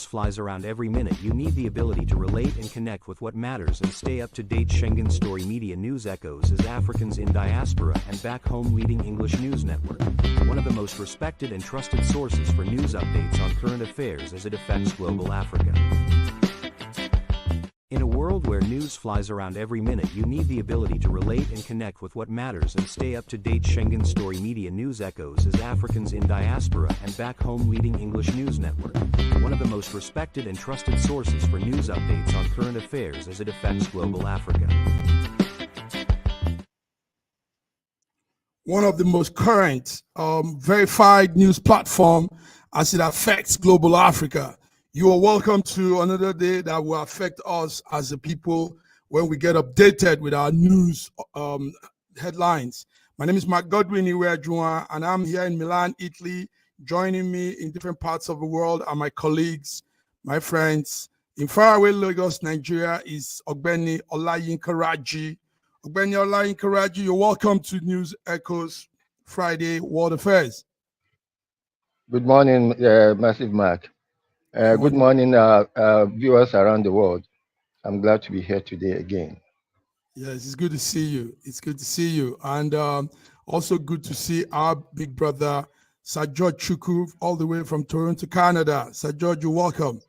flies around every minute, you need the ability to relate and connect with what matters and stay up to date. Schengen Story Media News echoes as Africans in Diaspora and Back Home leading English news network, one of the most respected and trusted sources for news updates on current affairs as it affects global Africa. In a world where news flies around every minute, you need the ability to relate and connect with what matters and stay up to date. Schengen Story Media News echoes as Africans in Diaspora and Back Home leading English news network, one of the most respected and trusted sources for news updates on current affairs as it affects global Africa. One of the most current, verified news platform as it affects global Africa. You are welcome to another day that will affect us as a people when we get updated with our news headlines. My name is Mark Godwin Iweajua, and I'm here in Milan, Italy. Joining me in different parts of the world are my colleagues, my friends. In faraway Lagos, Nigeria is Ogbeni Olayinka Raji. Ogbeni Olayinka Raji, you're welcome to News Echoes Friday World Affairs. Good morning, Massive Mark. Good morning, viewers around the world. I'm glad to be here today again. Yes, it's good to see you. It's good to see you. And also good to see our big brother, Sir George Chukwu, all the way from Toronto, Canada. Sir George, you're welcome.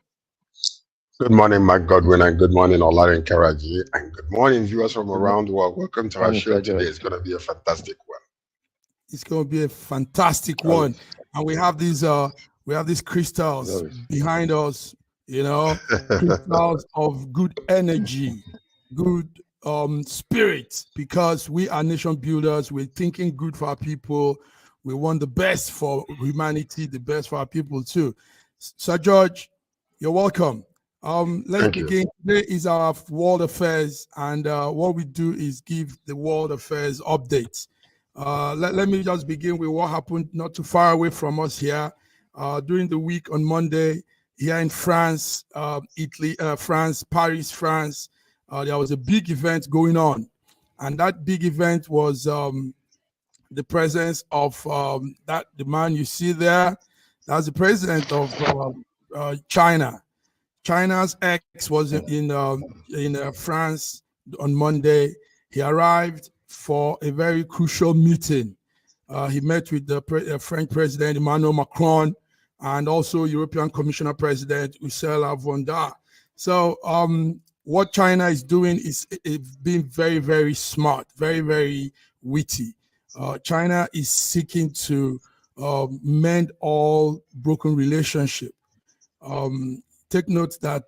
Good morning, Mark Godwin, and good morning, Olayinka Raji, and good morning, viewers from around the world. Welcome to our show today. It's going to be a fantastic one. It's going to be a fantastic one. And we have these crystals behind us, you know, crystals of good energy, good spirit, because we are nation builders. We're thinking good for our people. We want the best for humanity, the best for our people too. Sir George, you're welcome. Let's begin. Today is our world affairs, and what we do is give the world affairs updates. Let me just begin with what happened not too far away from us here. During the week on Monday, here in France, Paris, France, there was a big event going on. And that big event was the presence of the man you see there. That's the president of China. China's ex was in France on Monday. He arrived for a very crucial meeting. He met with the French President Emmanuel Macron and also European Commissioner President Ursula von der Leyen. So what China is doing is being very, very smart, very, very witty. China is seeking to mend all broken relationships. Take note that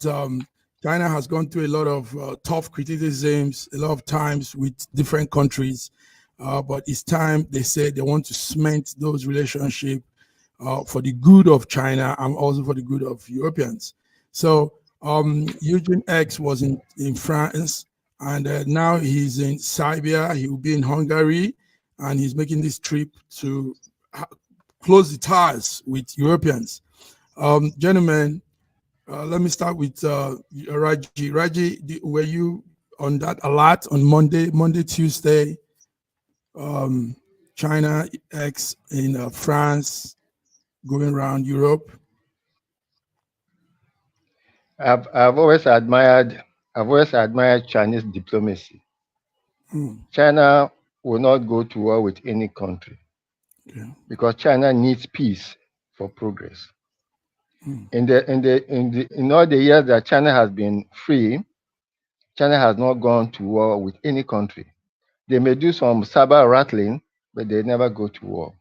China has gone through a lot of tough criticisms, a lot of times with different countries. But it's time, they say, they want to cement those relationships for the good of China and also for the good of Europeans. So Eugene X was in France, and now he's in Serbia. He will be in Hungary, and he's making this trip to close the ties with Europeans. Gentlemen, let me start with Raji. Raji, were you on that alert on Monday, Tuesday? China X in France, going around Europe. I've always admired Chinese diplomacy. China will not go to war with any country because China needs peace for progress. In all the years that China has been free, China has not gone to war with any country. They may do some saber rattling, but they never go to war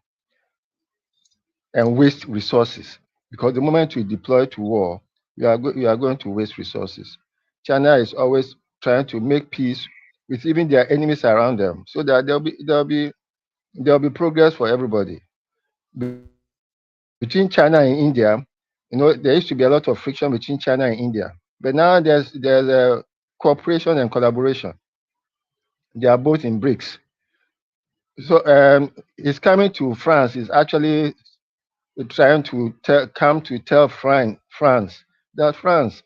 and waste resources. Because the moment you deploy to war, you are going to waste resources. China is always trying to make peace with even their enemies around them, so that there'll be progress for everybody. Between China and India, you know, there used to be a lot of friction between China and India, but now there's a cooperation and collaboration. They are both in BRICS. So he's coming to France. He's actually trying to tell France that France,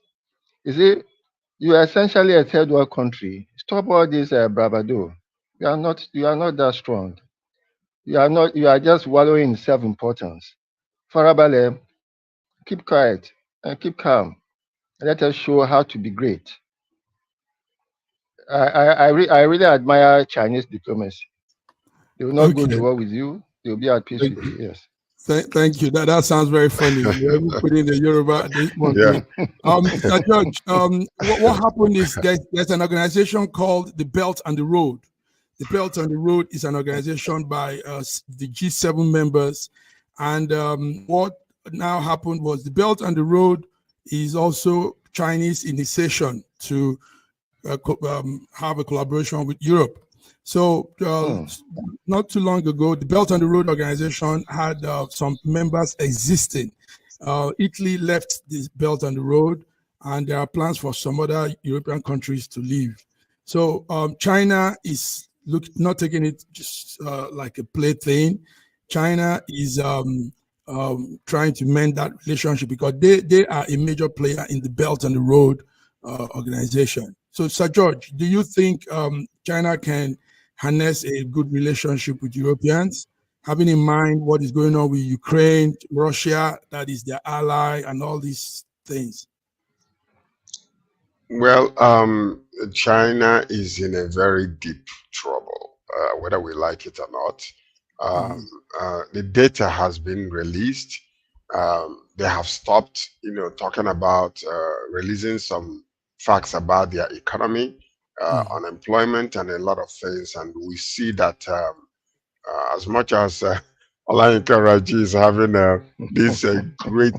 you are essentially a third world country. Stop all this bravado. You are not that strong. You are just wallowing in self-importance. Farabale, keep quiet. and keep calm. Let us show how to be great. I really admire Chinese diplomacy. They will not go to war with you. They will be at peace with you. Yes. Thank you. That sounds very funny. You put in the Yoruba. Yeah. Judge, what happened is there's an organization called the Belt and the Road. The Belt and the Road is an organization by the G7 members. And what now happened was the Belt and the Road is also Chinese initiation to have a collaboration with Europe. So not too long ago, the Belt and the Road organization had some members existing. Italy left the Belt and the Road, and there are plans for some other European countries to leave. So China is not taking it just like a plaything. China is trying to mend that relationship because they are a major player in the Belt and the Road organization. So, Sir George, do you think China can harness a good relationship with Europeans, having in mind what is going on with Ukraine, Russia, that is their ally, and all these things? Well, China is in a very deep trouble, whether we like it or not. The data has been released. They have stopped, talking about releasing some facts about their economy, unemployment, and a lot of things. And we see that as much as Olayinka Raji is having this great,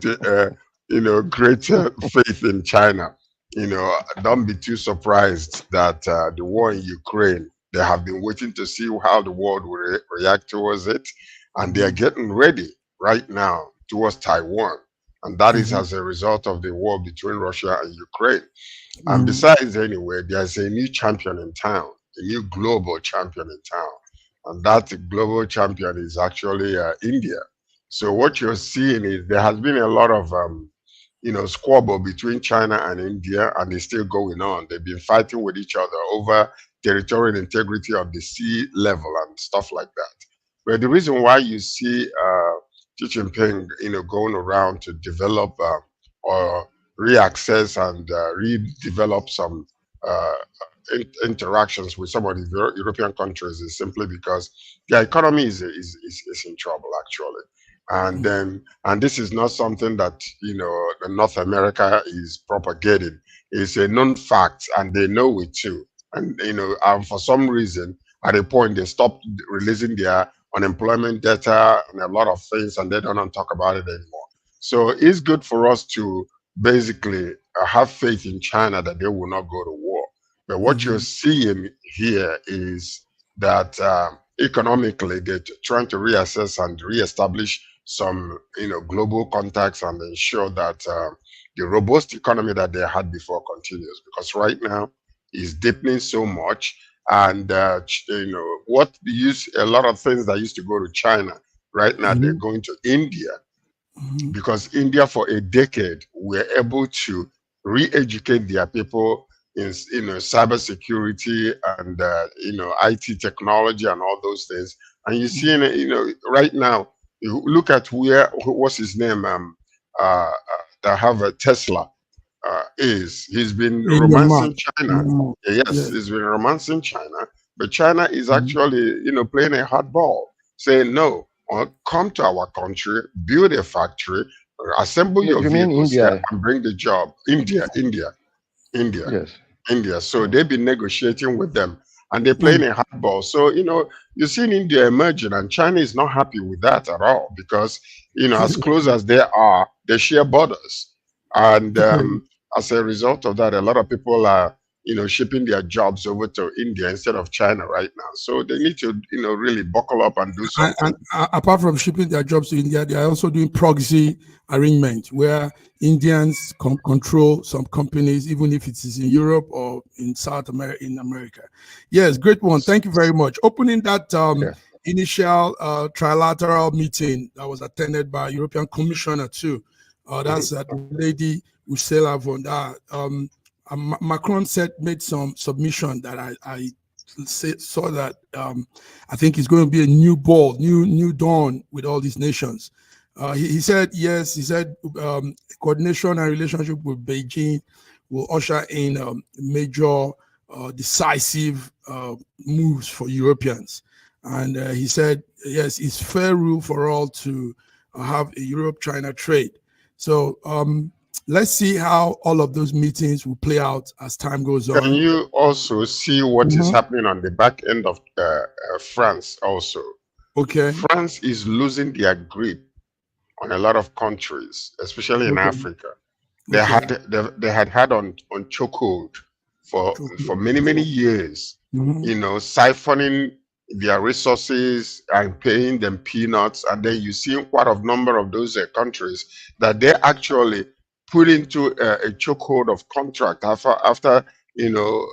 great faith in China, don't be too surprised that the war in Ukraine, they have been waiting to see how the world will react towards it. And they are getting ready right now towards Taiwan. And that is as a result of the war between Russia and Ukraine. And besides, anyway, there's a new champion in town, a new global champion in town. And that global champion is actually India. So what you're seeing is there has been a lot of, squabble between China and India, and it's still going on. They've been fighting with each other over territorial integrity of the sea level and stuff like that. But the reason why you see Xi Jinping, going around to develop or reaccess and redevelop some interactions with some of the European countries is simply because their economy is in trouble, actually. And this is not something that North America is propagating. It's a known fact, and they know it too. And for some reason, at a point, they stopped releasing their unemployment data and a lot of things, and they don't talk about it anymore. So it's good for us to basically have faith in China that they will not go to war. But what you're seeing here is that economically, they're trying to reassess and reestablish some, global contacts and ensure that the robust economy that they had before continues. Because right now, it's deepening so much. And, a lot of things that used to go to China, right now they're going to India. Because India, for a decade, were able to re-educate their people in cybersecurity and IT technology and all those things. And you see, right now, you look at what's his name, that have a Tesla. He's been romancing China. Yes, he's been romancing China, but China is actually, playing a hardball, saying no. Come to our country, build a factory, assemble your vehicles here and bring the job. India. Yes. India. So they've been negotiating with them, and they're playing a hardball. So you're seeing India emerging, and China is not happy with that at all because as close as they are, they share borders, and as a result of that, a lot of people are shipping their jobs over to India instead of China right now. So they need to, really buckle up and do something. And apart from shipping their jobs to India, they are also doing proxy arrangements where Indians control some companies, even if it is in Europe or in South America, in America. Yes, great one. Thank you very much. Opening that initial trilateral meeting that was attended by European Commissioner too. That's the lady Ursula von der Macron made some submission that I saw that I think it's going to be a new dawn with all these nations. He said yes. He said coordination and relationship with Beijing will usher in major decisive moves for Europeans. And he said, yes, it's fair rule for all to have a Europe-China trade. So let's see how all of those meetings will play out as time goes on. Can you also see what is happening on the back end of France also? Okay. France is losing their grip on a lot of countries, especially in Africa. They had on chokehold for many years, you know, siphoning their resources and paying them peanuts. And then you see quite a number of those countries that they actually put into a chokehold of contract after you know,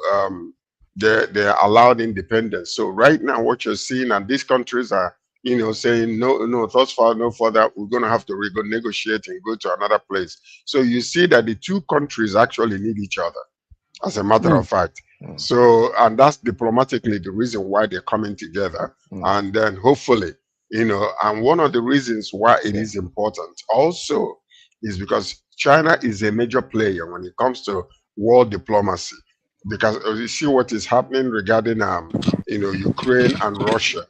they allowed independence. So right now what you're seeing, and these countries are, you know, saying no, thus far, no further, we're going to have to negotiate and go to another place. So you see that the two countries actually need each other, as a matter of fact. So, and that's diplomatically the reason why they're coming together. And then hopefully, you know, and one of the reasons why it is important also is because China is a major player when it comes to world diplomacy. Because you see what is happening regarding, you know, Ukraine and Russia.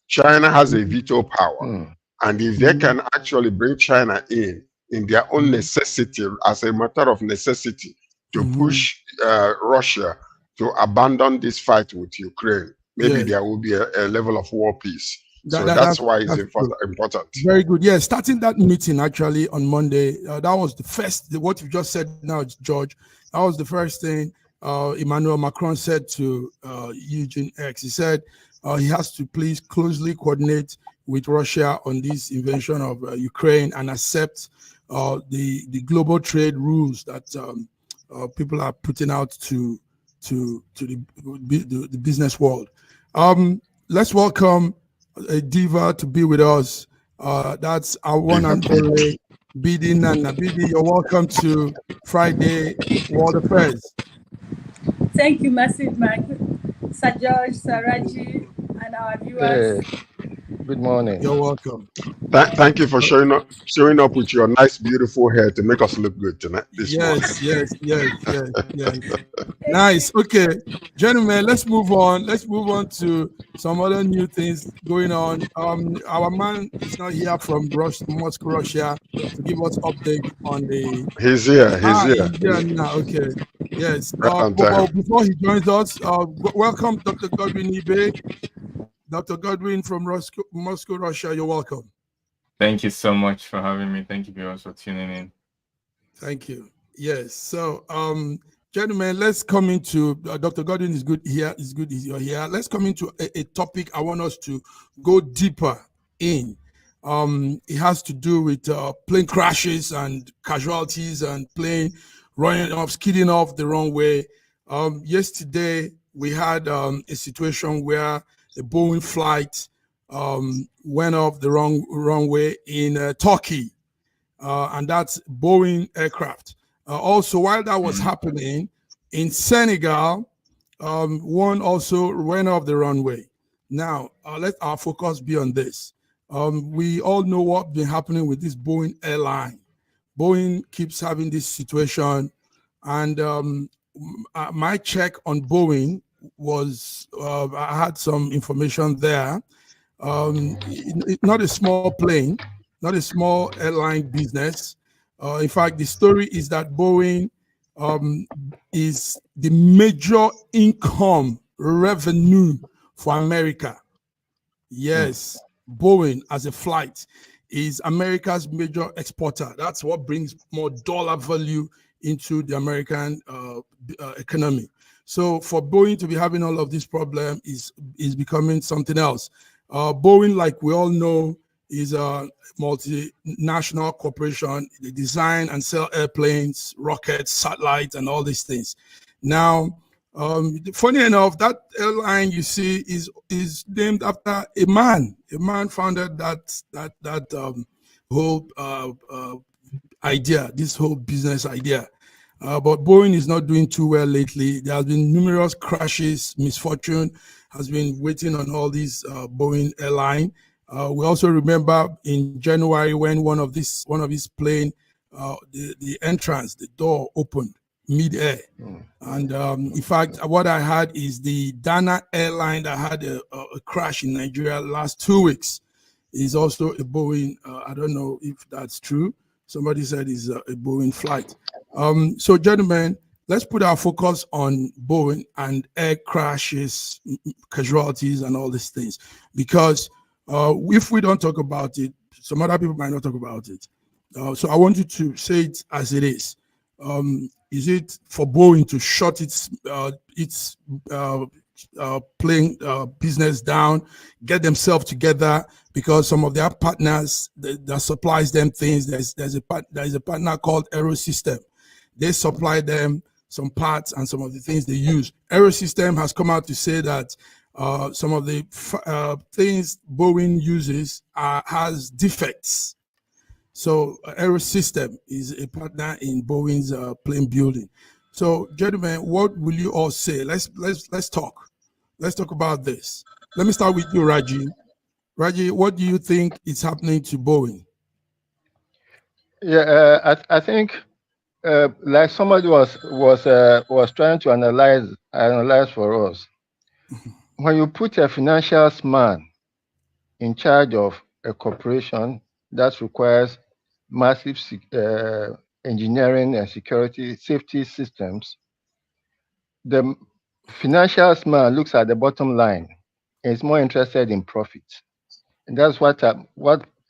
China has a veto power, and if they can actually bring China in their own necessity, as a matter of necessity, to push Russia to abandon this fight with Ukraine, maybe there will be a level of war peace. So that's why it's important. Very good. Yeah, starting that meeting actually on Monday, that was the first, what you just said now, George, that was the first thing Emmanuel Macron said to Eugene X. He said, he has to please closely coordinate with Russia on this invasion of Ukraine and accept the global trade rules that people are putting out to the business world. Let's welcome a diva to be with us. That's our one and only Bidi Nana. Bidi, you're welcome to Friday World Affairs. Thank you, Massive Mike, Sir George, Sir Raji, and our viewers. Hey, good morning. You're welcome. Thank you for showing up with your nice, beautiful hair to make us look good tonight. Yes. Nice. Okay, gentlemen, let's move on. Let's move on to some other new things going on. Our man is not here from Moscow, Russia, to give us update on the. He's here. He's here now. Okay. Yes. Before he joins us, welcome Dr. Godwin Ibe. Dr. Godwin from Moscow, Russia. You're welcome. Thank you so much for having me. Thank you viewers for tuning in. Thank you. Yes. So, gentlemen, let's come into Dr. Godwin is good here. It's good you're here. Let's come into a topic I want us to go deeper in. It has to do with plane crashes and casualties and plane running off, skidding off the runway. Yesterday, we had a situation where a Boeing flight went off the runway in Turkey, and that's Boeing aircraft. Also, while that was happening in Senegal, one also went off the runway. Now, let our focus be on this. We all know what's been happening with this Boeing airline. Boeing keeps having this situation, and my check on Boeing was, I had some information there. Not a small plane, not a small airline business. In fact, the story is that Boeing is the major income revenue for America. Yes, Boeing as a flight is America's major exporter. That's what brings more dollar value into the American economy. So for Boeing to be having all of this problem is becoming something else. Boeing, like we all know, is a multinational corporation. They design and sell airplanes, rockets, satellites, and all these things. Now, funny enough, that airline you see is named after a man. A man founded that whole idea, this whole business idea. But Boeing is not doing too well lately. There has been numerous crashes, misfortune has been waiting on all these Boeing airline. We also remember in January when one of his plane, the entrance, the door opened mid-air. And in fact, what I heard is the Dana airline that had a crash in Nigeria last 2 weeks is also a Boeing. I don't know if that's true. Somebody said it's a Boeing flight. So gentlemen, let's put our focus on Boeing and air crashes, casualties, and all these things. Because if we don't talk about it, some other people might not talk about it. So I want you to say it as it is. Is it for Boeing to shut its plane business down, get themselves together, because some of their partners that supplies them things, there's a partner called Aerosystem. They supply them some parts and some of the things they use. Aerosystem has come out to say that some of the things Boeing uses has defects. So Aerosystem is a partner in Boeing's plane building. So gentlemen, what will you all say? Let's talk. Let's talk about this. Let me start with you, Raji. Raji, what do you think is happening to Boeing? Yeah, I think like somebody was trying to analyze for us. When you put a financial man in charge of a corporation that requires massive engineering and safety systems, the financial man looks at the bottom line and is more interested in profit. And that's what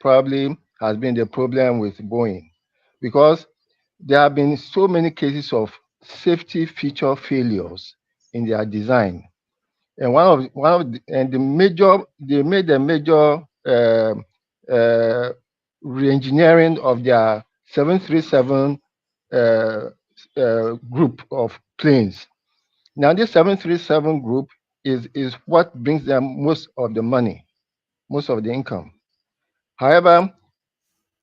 probably has been the problem with Boeing, because there have been so many cases of safety feature failures in their design. And they made a major re-engineering of their 737 group of planes. Now, this 737 group is what brings them most of the money, most of the income. However,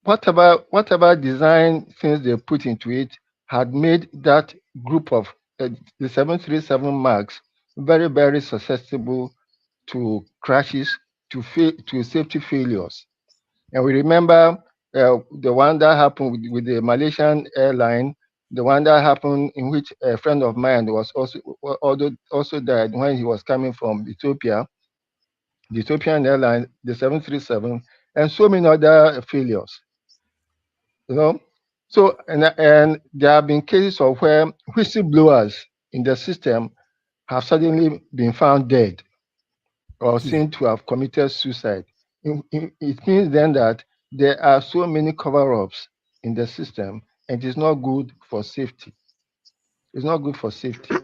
whatever design things they put into it had made that group of the 737 MAX very, very susceptible to crashes, to safety failures. And we remember the one that happened with the Malaysian airline, the one that happened in which a friend of mine was also died when he was coming from Ethiopia, the Ethiopian airline, the 737, and so many other failures. You know, so and there have been cases of where whistleblowers in the system have suddenly been found dead or seen to have committed suicide. It means then that there are so many cover-ups in the system, and it is not good for safety. It's not good for safety.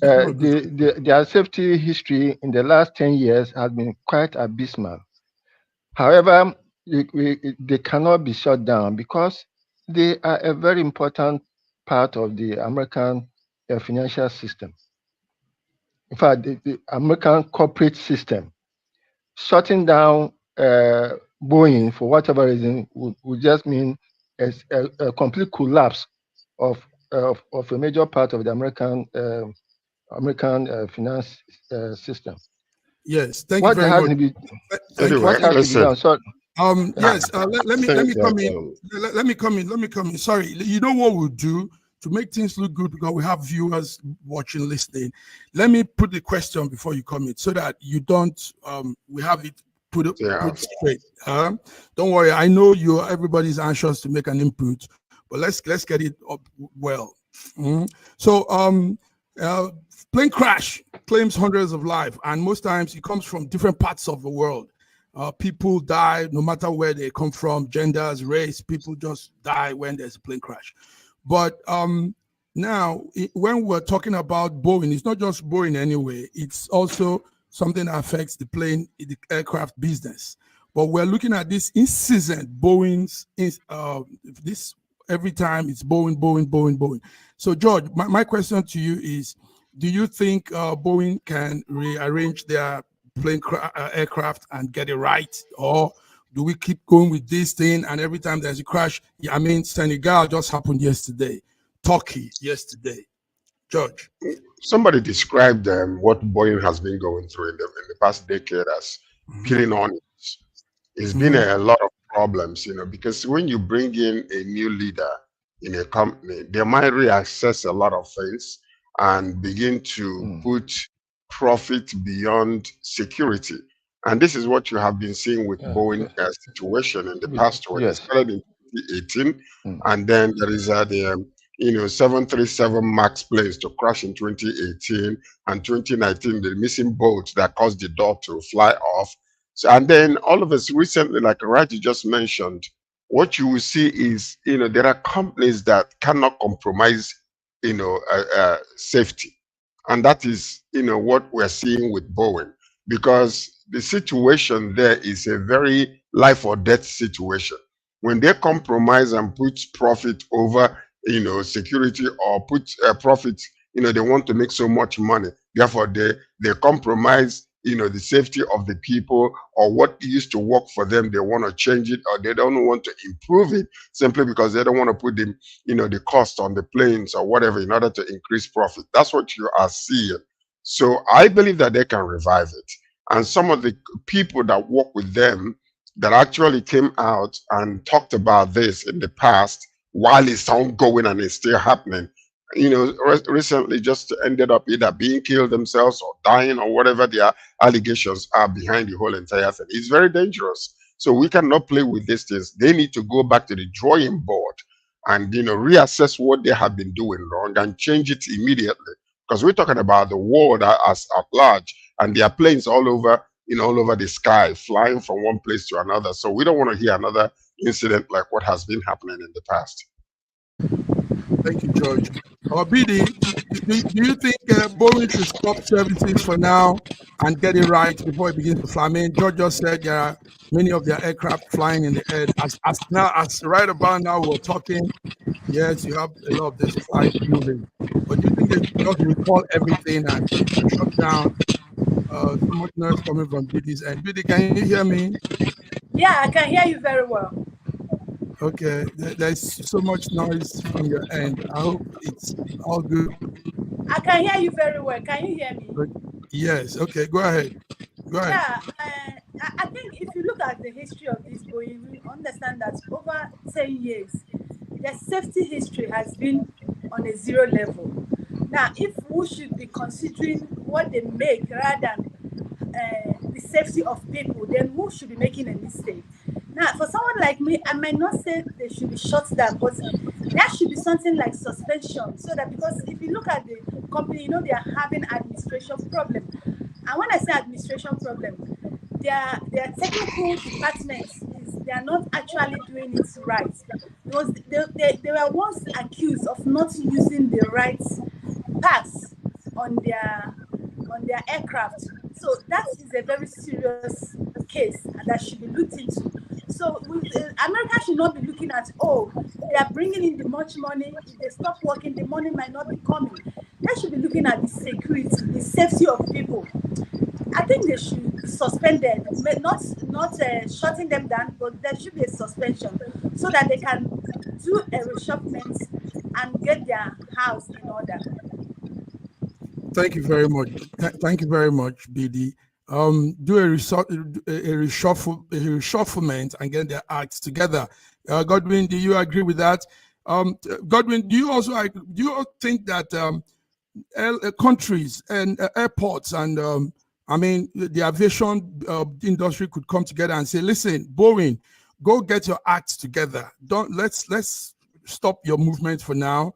Their safety history in the last 10 years has been quite abysmal. However, they cannot be shut down because they are a very important part of the American financial system. In fact, the American corporate system, shutting down Boeing for whatever reason would just mean a complete collapse of a major part of the American finance system. Yes, thank you very much. What has to be done? So, yes, let me come in. Sorry, you know what we'll do to make things look good, because we have viewers watching, listening. Let me put the question before you come in so that you don't. We have it put straight. Don't worry. I know everybody's anxious to make an input, but let's get it up well. So plane crash claims hundreds of lives, and most times it comes from different parts of the world. People die no matter where they come from, genders, race. People just die when there's a plane crash. But now, when we're talking about Boeing, it's not just Boeing anyway. It's also something that affects the aircraft business. But we're looking at this incessant Boeing's, this every time it's Boeing. So, George, my question to you is, do you think Boeing can rearrange their aircraft and get it right? Or do we keep going with this thing and every time there's a crash? I mean, Senegal just happened yesterday. Turkey yesterday. George. Somebody described what Boeing has been going through in the past decade as peeling onions. It's been a lot of problems, because when you bring in a new leader in a company, they might reassess a lot of things and begin to put profit beyond security. And this is what you have been seeing with Boeing situation in the past. When it started in 2018, and then there is the 737 MAX planes to crash in 2018, and 2019 the missing boat that caused the door to fly off. So, and then all of us recently, like Raji just mentioned, what you will see is, there are companies that cannot compromise, safety. And that is, what we're seeing with Boeing, because the situation there is a very life or death situation. When they compromise and put profit over, security, or put profit, they want to make so much money. Therefore, they compromise, the safety of the people, or what used to work for them, they want to change it, or they don't want to improve it simply because they don't want to put the cost on the planes or whatever in order to increase profit. That's what you are seeing. So I believe that they can revive it. And some of the people that work with them that actually came out and talked about this in the past, while it's ongoing and it's still happening, recently just ended up either being killed themselves or dying or whatever their allegations are behind the whole entire thing. It's very dangerous. So we cannot play with these things. They need to go back to the drawing board and, reassess what they have been doing wrong and change it immediately. Because we're talking about the world as at large, and there are planes all over, all over the sky, flying from one place to another. So we don't want to hear another incident like what has been happening in the past. Thank you, George. BD, do you think Boeing should stop services for now and get it right before it begins to fly? I mean, George just said there are many of their aircraft flying in the air. As right about now we're talking, yes, you have a lot of this flight moving. But do you think they should just recall everything and shut down? So much noise coming from BD's end. BD, can you hear me? Yeah, I can hear you very well. Okay, there's so much noise from your end. I hope it's all good. I can hear you very well. Can you hear me? Yes. Okay, go ahead. Yeah, I think if you look at the history of this Boeing, we understand that over 10 years, their safety history has been on a zero level. Now, if we should be considering what they make rather than the safety of people, then we should be making a mistake. Now, for someone like me, I might not say they should be shut down, but there should be something like suspension, so that, because if you look at the company, they are having administration problem. And when I say administration problem, their technical departments they are not actually doing it right. Because they were once accused of not using the right parts on their aircraft. So that is a very serious case that should be looked into. So America should not be looking at, they are bringing in the much money. If they stop working, the money might not be coming. They should be looking at the security, the safety of people. I think they should suspend them, not shutting them down, but there should be a suspension so that they can do a reshufflement and get their house in order. Thank you very much. Thank you very much, BD. Do a reshufflement and get their acts together. Godwin, do you agree with that? Godwin, do you also think that countries and airports and the aviation industry could come together and say, listen, Boeing, go get your acts together. Let's stop your movement for now.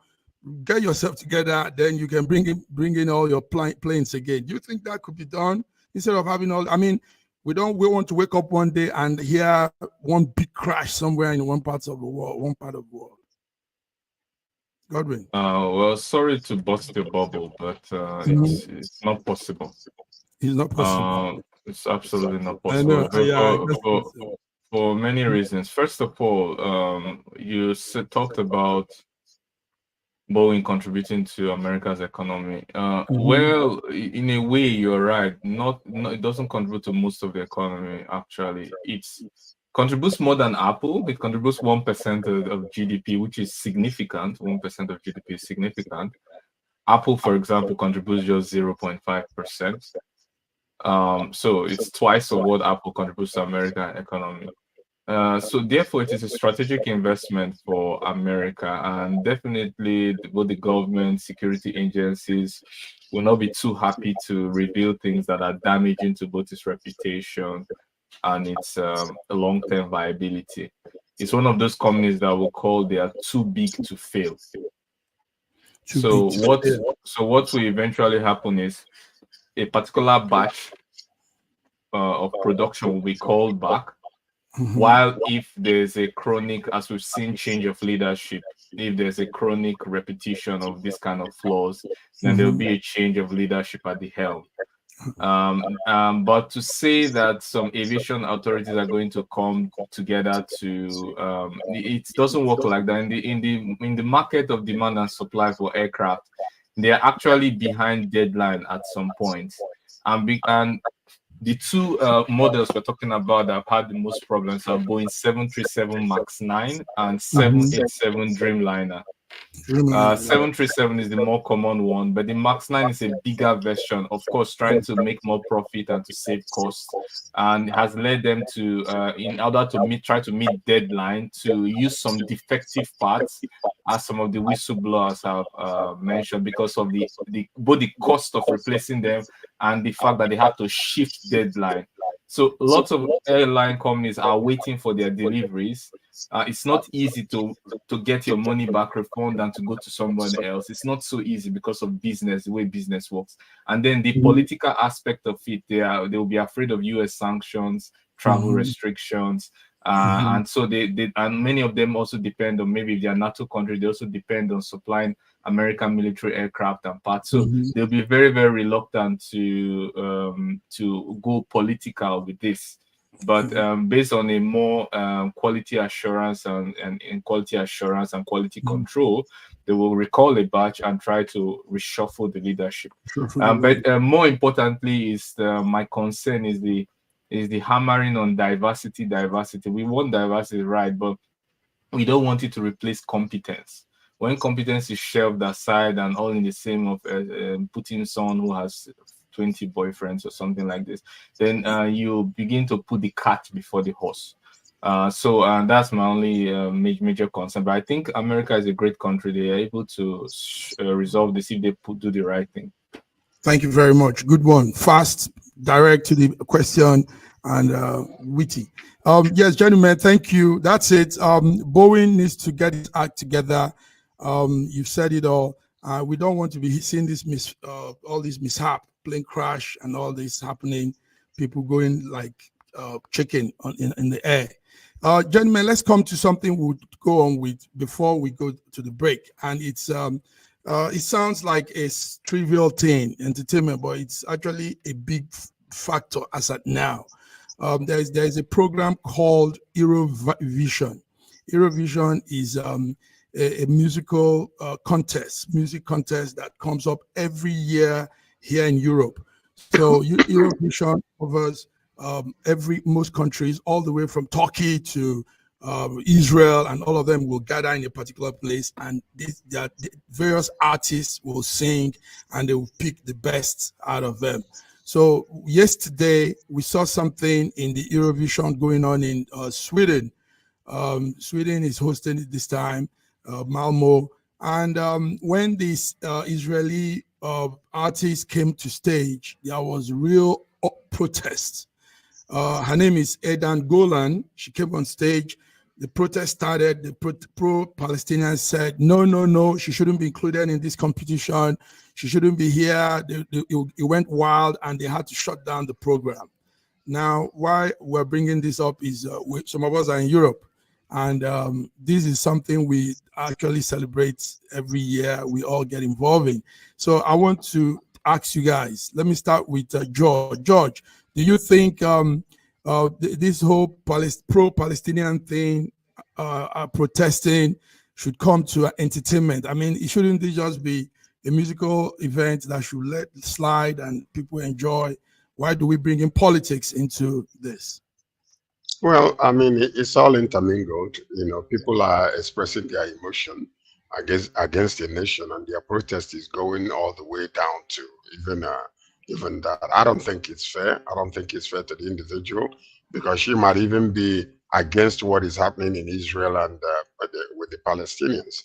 Get yourself together, then you can bring in all your planes again. Do you think that could be done instead of having all? I mean, we want to wake up one day and hear one big crash somewhere in one part of the world. Godwin. Well, sorry to burst your bubble, but it's not possible. It's not possible. It's absolutely not possible. For many reasons. First of all, you talked about Boeing contributing to America's economy. Well, in a way, you're right. It doesn't contribute to most of the economy. Actually, it contributes more than Apple. It contributes 1% of GDP, which is significant. 1% of GDP is significant. Apple, for example, contributes just 0.5%. So it's twice of what Apple contributes to American economy. So therefore, it is a strategic investment for America, and definitely both the government, security agencies will not be too happy to reveal things that are damaging to both its reputation and its long-term viability. It's one of those companies that will call they are too big to fail. So what will eventually happen is a particular batch of production will be called back. While if there's a chronic, as we've seen, change of leadership, if there's a chronic repetition of this kind of flaws, then there'll be a change of leadership at the helm. But to say that some aviation authorities are going to come together to it doesn't work like that. In the market of demand and supply for aircraft, they are actually behind deadline at some point, and the two models we're talking about that have had the most problems are Boeing 737 MAX 9 and 787 Dreamliner. 737 is the more common one, but the MAX 9 is a bigger version, of course, trying to make more profit and to save costs, and has led them to, in order to try to meet deadline, to use some defective parts, as some of the whistleblowers have mentioned, because of both the cost of replacing them and the fact that they have to shift deadline. So lots of airline companies are waiting for their deliveries. It's not easy to get your money back refund and to go to someone else. It's not so easy because of business, the way business works. And then the political aspect of it, they will be afraid of US sanctions, travel restrictions. And so they and many of them also depend on, maybe if they're NATO country, they also depend on supplying American military aircraft and parts. So they'll be very, very reluctant to go political with this. But based on a more quality assurance and quality assurance and quality control, they will recall a batch and try to reshuffle the leadership. But more importantly, is my concern is the hammering on diversity. We want diversity, right, but we don't want it to replace competence. When competence is shelved aside and all in the same of putting someone who has 20 boyfriends or something like this, then you begin to put the cart before the horse. So that's my only major concern. But I think America is a great country. They are able to resolve this if they do the right thing. Thank you very much. Good one. Fast, direct to the question, and witty. Yes, gentlemen, thank you. That's it. Boeing needs to get its act together. You've said it all. We don't want to be seeing this all this mishap, plane crash, and all this happening. People going like chicken in the air. Gentlemen, let's come to something we'll go on with before we go to the break. And it's it sounds like a trivial thing, entertainment, but it's actually a big factor as at now. There's a program called Eurovision. Eurovision is a musical music contest that comes up every year here in Europe. So Eurovision covers most countries, all the way from Turkey to Israel, and all of them will gather in a particular place, and various artists will sing, and they will pick the best out of them. So yesterday we saw something in the Eurovision going on in Sweden. Sweden is hosting it this time, Malmo. And when this Israeli artist came to stage, there was real protest. Her name is Edan Golan. She came on stage. The protest started. The pro-Palestinians said, no, she shouldn't be included in this competition. She shouldn't be here. It went wild, and they had to shut down the program. Now, why we're bringing this up is some of us are in Europe, and this is something we actually celebrate every year. We all get involved in. So I want to ask you guys, let me start with George. George, do you think this whole pro-Palestinian thing, protesting, should come to entertainment? I mean, it shouldn't just be a musical event that should let slide and people enjoy? Why do we bring in politics into this? Well, I mean, it's all intermingled. You know, people are expressing their emotion against the nation, and their protest is going all the way down to even even that. I don't think it's fair. I don't think it's fair to the individual, because she might even be against what is happening in Israel and with the Palestinians,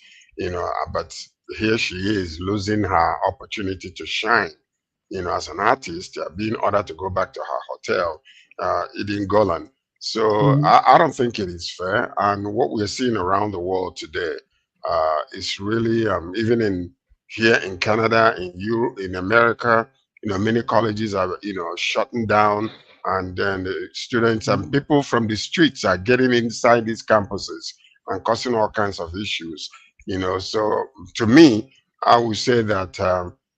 but here she is losing her opportunity to shine, as an artist, being ordered to go back to her hotel in Golan. So I don't think it is fair. And what we're seeing around the world today is really, even here in Canada, in Europe, in America, many colleges are, shutting down, and then the students and people from the streets are getting inside these campuses and causing all kinds of issues, So to me, I would say that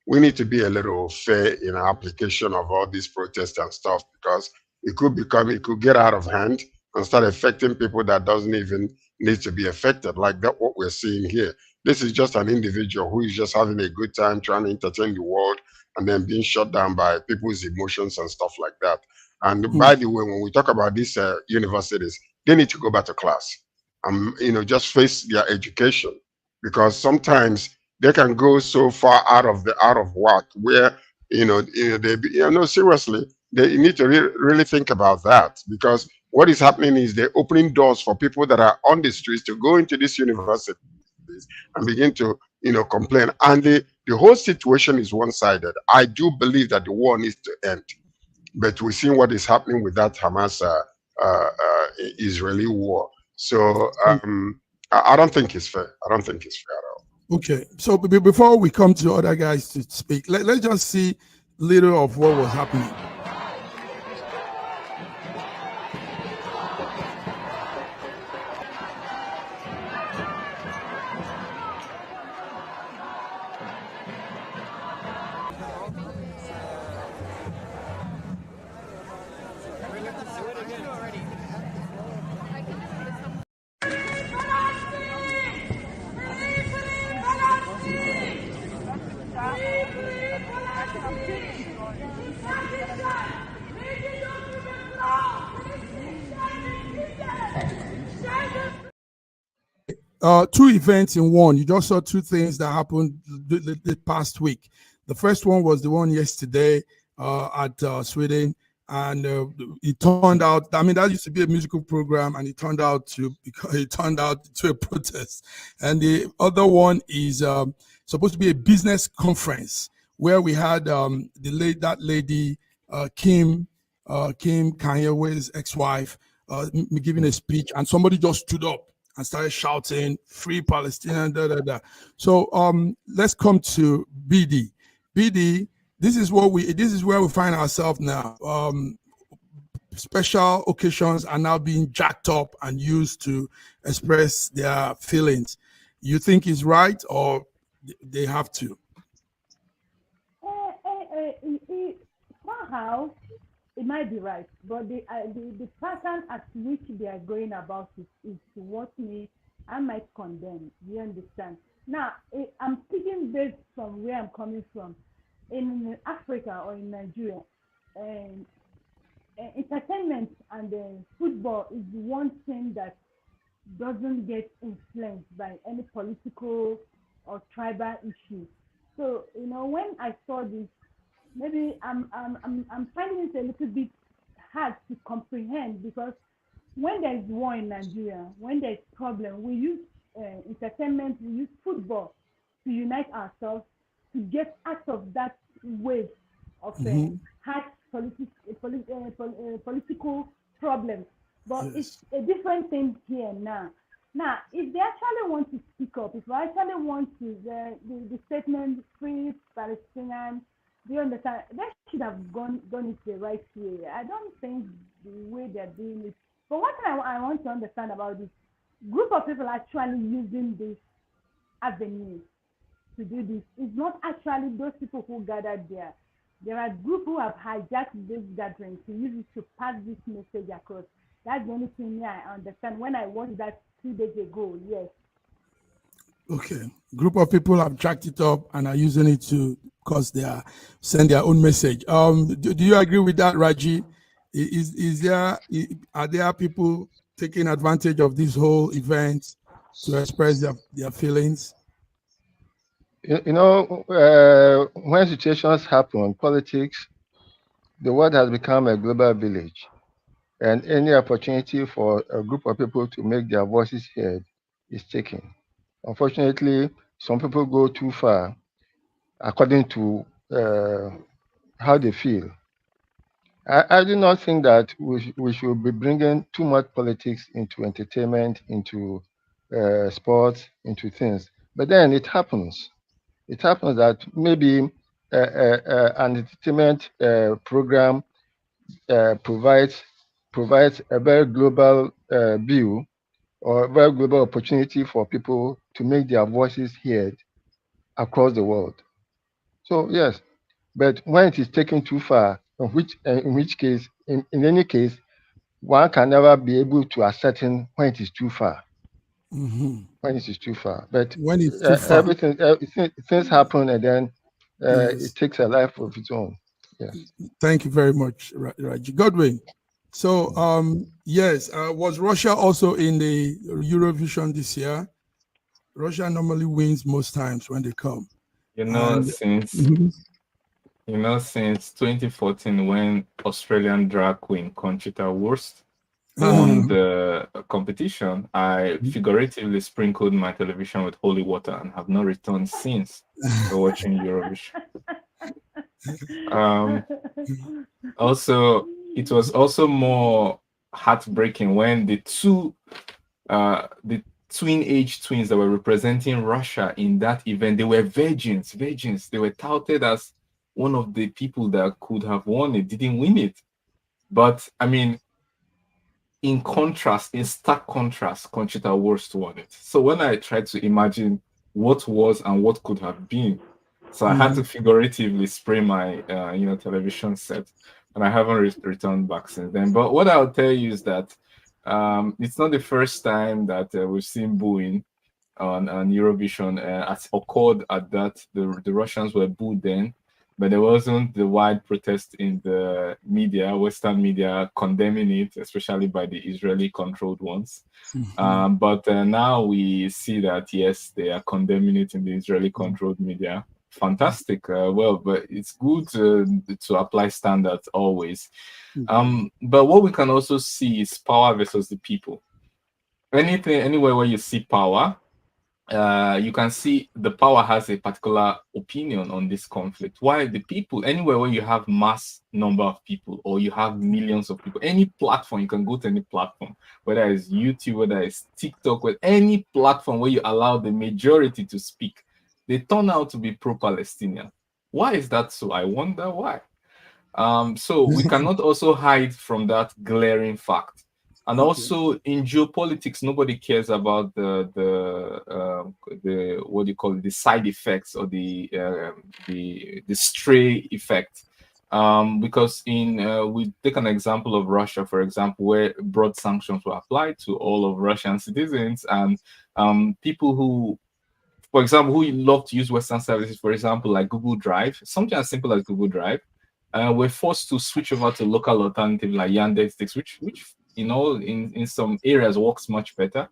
we need to be a little fair in our application of all these protests and stuff, because it could get out of hand and start affecting people that doesn't even need to be affected, like that what we're seeing here. This is just an individual who is just having a good time trying to entertain the world, and then being shut down by people's emotions and stuff like that. And by the way, when we talk about these universities, they need to go back to class, just face their education, because sometimes they can go so far out of whack where seriously, they need to really think about that, because what is happening is they're opening doors for people that are on the streets to go into these universities and begin to complain, and the whole situation is one-sided. I do believe that the war needs to end, but we're seeing what is happening with that Hamas Israeli war. So I don't think it's fair. I don't think it's fair at all. Okay, so before we come to other guys to speak, let's just see little of what was happening. Two events in one. You just saw two things that happened the past week. The first one was the one yesterday at Sweden, and it turned out, I mean, that used to be a musical program, and it turned out to a protest. And the other one is supposed to be a business conference where we had that lady Kim Kanye West's ex-wife giving a speech, and somebody just stood up and started shouting, "Free Palestinian!" Da, da, da. So let's come to BD. BD, this is where we find ourselves now. Special occasions are now being jacked up and used to express their feelings. You think it's right, or they have to? Somehow it might be right, but the pattern at which they are going about it is what I might condemn. You understand? Now, I'm speaking based from where I'm coming from. In Africa or in Nigeria, entertainment and football is the one thing that doesn't get influenced by any political or tribal issue. So, when I saw this, maybe I'm finding it a little bit hard to comprehend, because when there is war in Nigeria, when there is problem, we use entertainment, we use football to unite ourselves, to get out of that wave of hard political problems. But yes, it's a different thing here now. Now, if they actually want to speak up, if they actually want to, the statement, "Free Palestinian," do you understand? They should have done it the right way. I don't think the way they're doing it. But what I want to understand about this group of people actually using this avenue to do this is not actually those people who gathered there. There are groups who have hijacked this gathering to use it to pass this message across. That's the only thing I understand when I watched that 2 days ago. Yes. Okay. Group of people have jacked it up and are using it to send their own message. Do you agree with that, Raji? Are there people taking advantage of this whole event to express their feelings? When situations happen, politics, the world has become a global village, and any opportunity for a group of people to make their voices heard is taken. Unfortunately, some people go too far according to how they feel. I do not think that we should be bringing too much politics into entertainment, into sports, into things. But then it happens. It happens that maybe an entertainment program provides a very global view or a very global opportunity for people to make their voices heard across the world. So yes, but when it is taken too far, in which case, in any case, one can never be able to ascertain when it is too far. When it is too far, but when it's too far, things happen, and then yes. it takes a life of its own. Yes. Thank you very much, Raji Godwin. So, yes, was Russia also in the Eurovision this year? Russia normally wins most times when they come. Since 2014, when Australian drag queen Conchita Wurst won the competition, I figuratively sprinkled my television with holy water and have not returned since watching Eurovision. Also, it was also more heartbreaking when the twin age twins that were representing Russia in that event, they were virgins. They were touted as one of the people that could have won it, didn't win it. But I mean, in stark contrast, Conchita Wurst won it. So when I tried to imagine what was and what could have been, so I had to figuratively spray my television set, and I haven't returned back since then. But what I'll tell you is that it's not the first time that we've seen booing on Eurovision. As occurred at that, the Russians were booed then, but there wasn't the wide protest in the media, Western media, condemning it, especially by the Israeli-controlled ones. But now we see that, yes, they are condemning it in the Israeli-controlled media. Fantastic. But it's good to apply standards always. But what we can also see is power versus the people. Anywhere where you see power, you can see the power has a particular opinion on this conflict. Why the people, anywhere where you have mass number of people or you have millions of people, any platform, you can go to any platform, whether it's YouTube, whether it's TikTok, with any platform where you allow the majority to speak, they turn out to be pro-Palestinian. Why is that so? I wonder why. So we cannot also hide from that glaring fact. And also in geopolitics, nobody cares about the what do you call it, the side effects or the stray effect. Because we take an example of Russia, for example, where broad sanctions were applied to all of Russian citizens, and people who, for example, who love to use Western services, for example, like Google Drive, something as simple as Google Drive, were forced to switch over to local alternative like Yandex, which in some areas works much better.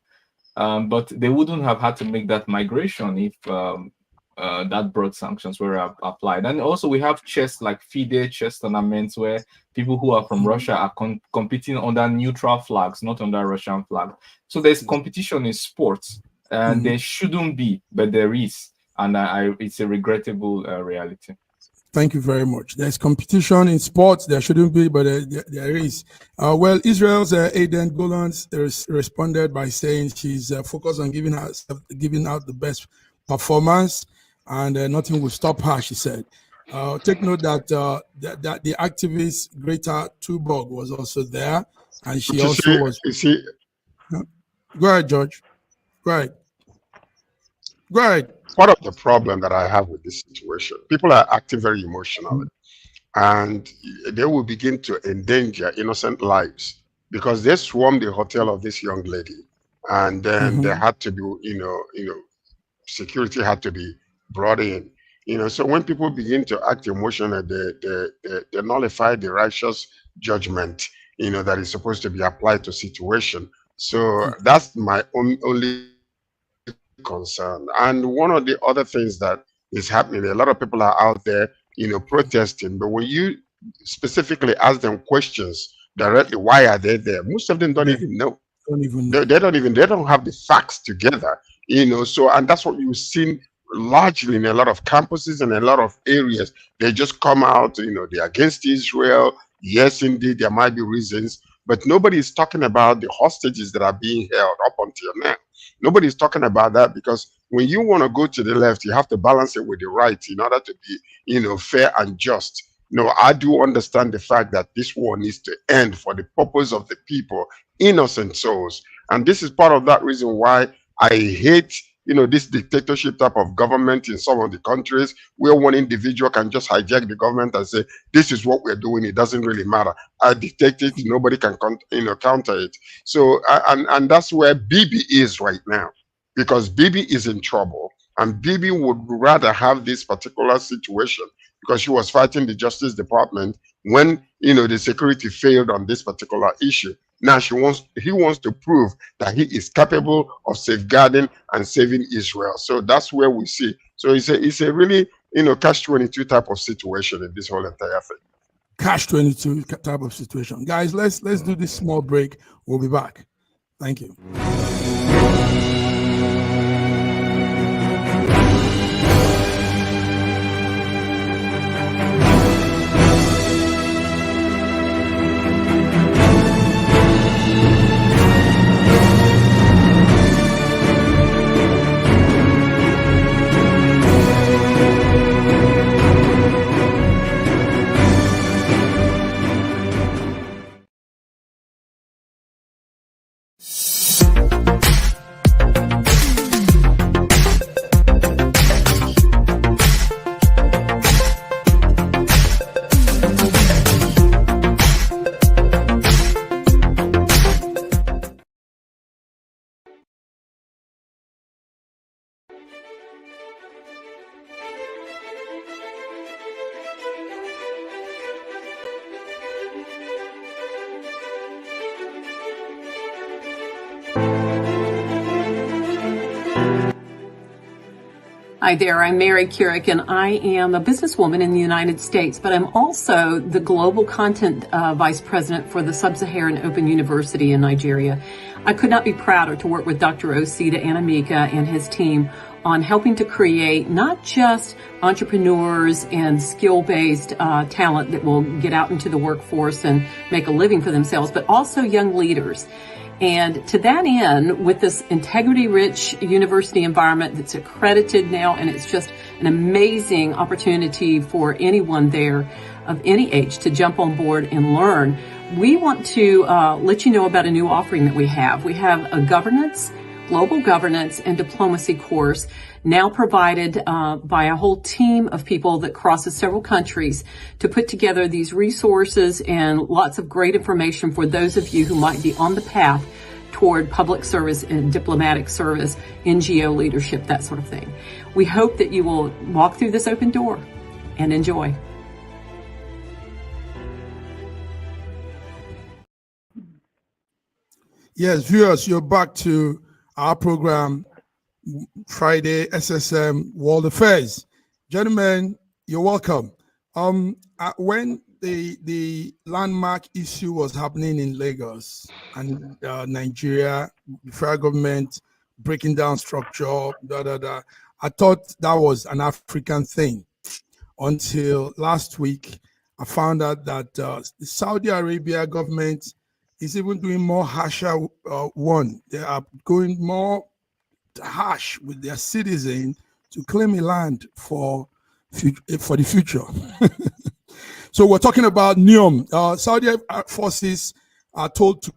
But they wouldn't have had to make that migration if that broad sanctions were applied. And also we have chess, like FIDE chess tournaments, where people who are from Russia are competing under neutral flags, not under Russian flag. So there's competition in sports, and there shouldn't be, but there is. And it's a regrettable reality. Thank you very much. There's competition in sports. There shouldn't be, but there is. Well, Israel's Aiden Golan responded by saying she's focused on giving out the best performance, and nothing will stop her, she said. Take note that that the activist Greta Thunberg was also there, and she also was. Go ahead, George. Go ahead. Part of the problem that I have with this situation, people are acting very emotionally, and they will begin to endanger innocent lives because they swarmed the hotel of this young lady, and then there had to be, security had to be brought in. So when people begin to act emotionally, they nullify the righteous judgment, that is supposed to be applied to situation. So that's my only concern. And one of the other things that is happening, a lot of people are out there, protesting, but when you specifically ask them questions directly, why are they there? Most of them don't even know. They don't have the facts together, so, and that's what you've seen largely in a lot of campuses and a lot of areas. They just come out, they're against Israel. Yes, indeed, there might be reasons, but nobody is talking about the hostages that are being held up until now. Nobody is talking about that, because when you want to go to the left, you have to balance it with the right in order to be, fair and just. No, I do understand the fact that this war needs to end for the purpose of the people, innocent souls. And this is part of that reason why I hate, this dictatorship type of government in some of the countries where one individual can just hijack the government and say, this is what we're doing. It doesn't really matter. I dictate it. Nobody can, counter it. So, and that's where Bibi is right now, because Bibi is in trouble. And Bibi would rather have this particular situation, because she was fighting the Justice Department when, the security failed on this particular issue. Now he wants to prove that he is capable of safeguarding and saving Israel. So that's where we see. So it's a really, catch-22 type of situation in this whole entire thing. Catch-22 type of situation. Guys, let's do this small break. We'll be back. Thank you. Hi there, I'm Mary Keurig, and I am a businesswoman in the United States, but I'm also the Global Content Vice President for the Sub-Saharan Open University in Nigeria. I could not be prouder to work with Dr. Osita Anamika and his team on helping to create not just entrepreneurs and skill-based talent that will get out into the workforce and make a living for themselves, but also young leaders. And to that end, with this integrity-rich university environment that's accredited now, and it's just an amazing opportunity for anyone there of any age to jump on board and learn, we want to let you know about a new offering that we have. We have a global governance and diplomacy course now provided by a whole team of people that crosses several countries to put together these resources and lots of great information for those of you who might be on the path toward public service and diplomatic service, NGO leadership, that sort of thing. We hope that you will walk through this open door and enjoy. Yes, viewers, you're back to our program, Friday SSM World Affairs. Gentlemen, you're welcome. When the landmark issue was happening in Lagos and Nigeria, the federal government breaking down structure, I thought that was an African thing until last week. I found out that the Saudi Arabia government is even doing more harsher one. They are going more harsh with their citizens to claim a land for the future. So we're talking about Neom. Saudi forces are told to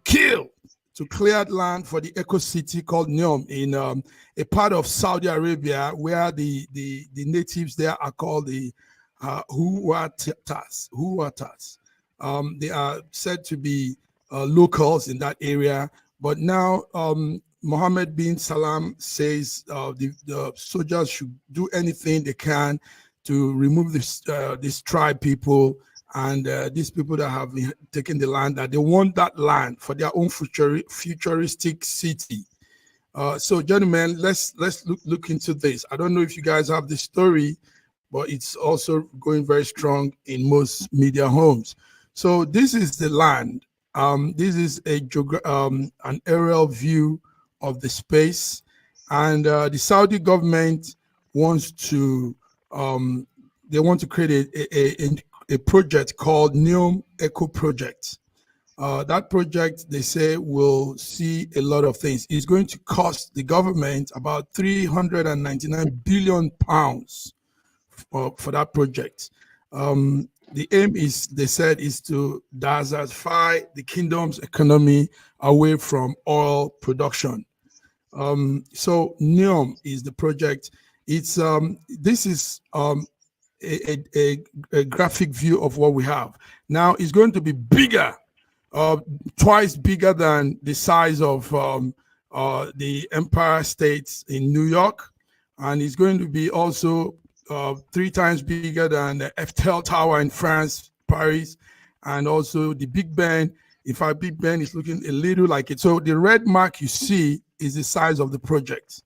clear land for the eco city called Neom in a part of Saudi Arabia where the natives there are called the Huwatas. They are said to be locals in that area, but now Mohammed bin Salam says the soldiers should do anything they can to remove this tribe people and these people that have been taken the land, that they want that land for their own futuristic city. So gentlemen, let's look into this. I don't know if you guys have the story, but it's also going very strong in most media homes. So this is the land. This is an aerial view of the space, and the Saudi government wants to they want to create a project called Neom Eco Project. That project, they say, will see a lot of things. It's going to cost the government about 399 billion pounds for that project. The aim is, they said, is to diversify the kingdom's economy away from oil production. So Neom is the project. It's this is a graphic view of what we have. Now it's going to be bigger, twice bigger than the size of the Empire State in New York, and it's going to be also 3 times bigger than the Eiffel Tower in France, Paris, and also the Big Ben. In fact, Big Ben is looking a little like it. So the red mark you see is the size of the project,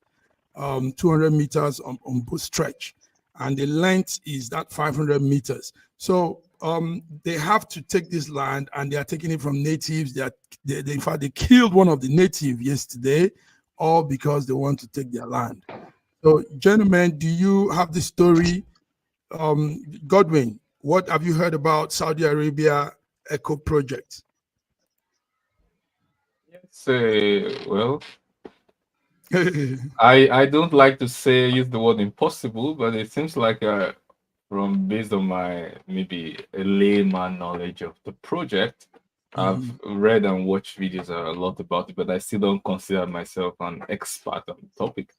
200 meters on both stretch, and the length is that 500 meters. So they have to take this land, and they are taking it from natives. In fact, they killed one of the natives yesterday, all because they want to take their land. So, gentlemen, do you have the story? Godwin, what have you heard about Saudi Arabia Eco Project? Yes, well, I don't like to use the word impossible, but it seems like from based on my maybe a layman knowledge of the project, I've read and watched videos a lot about it, but I still don't consider myself an expert on the topic.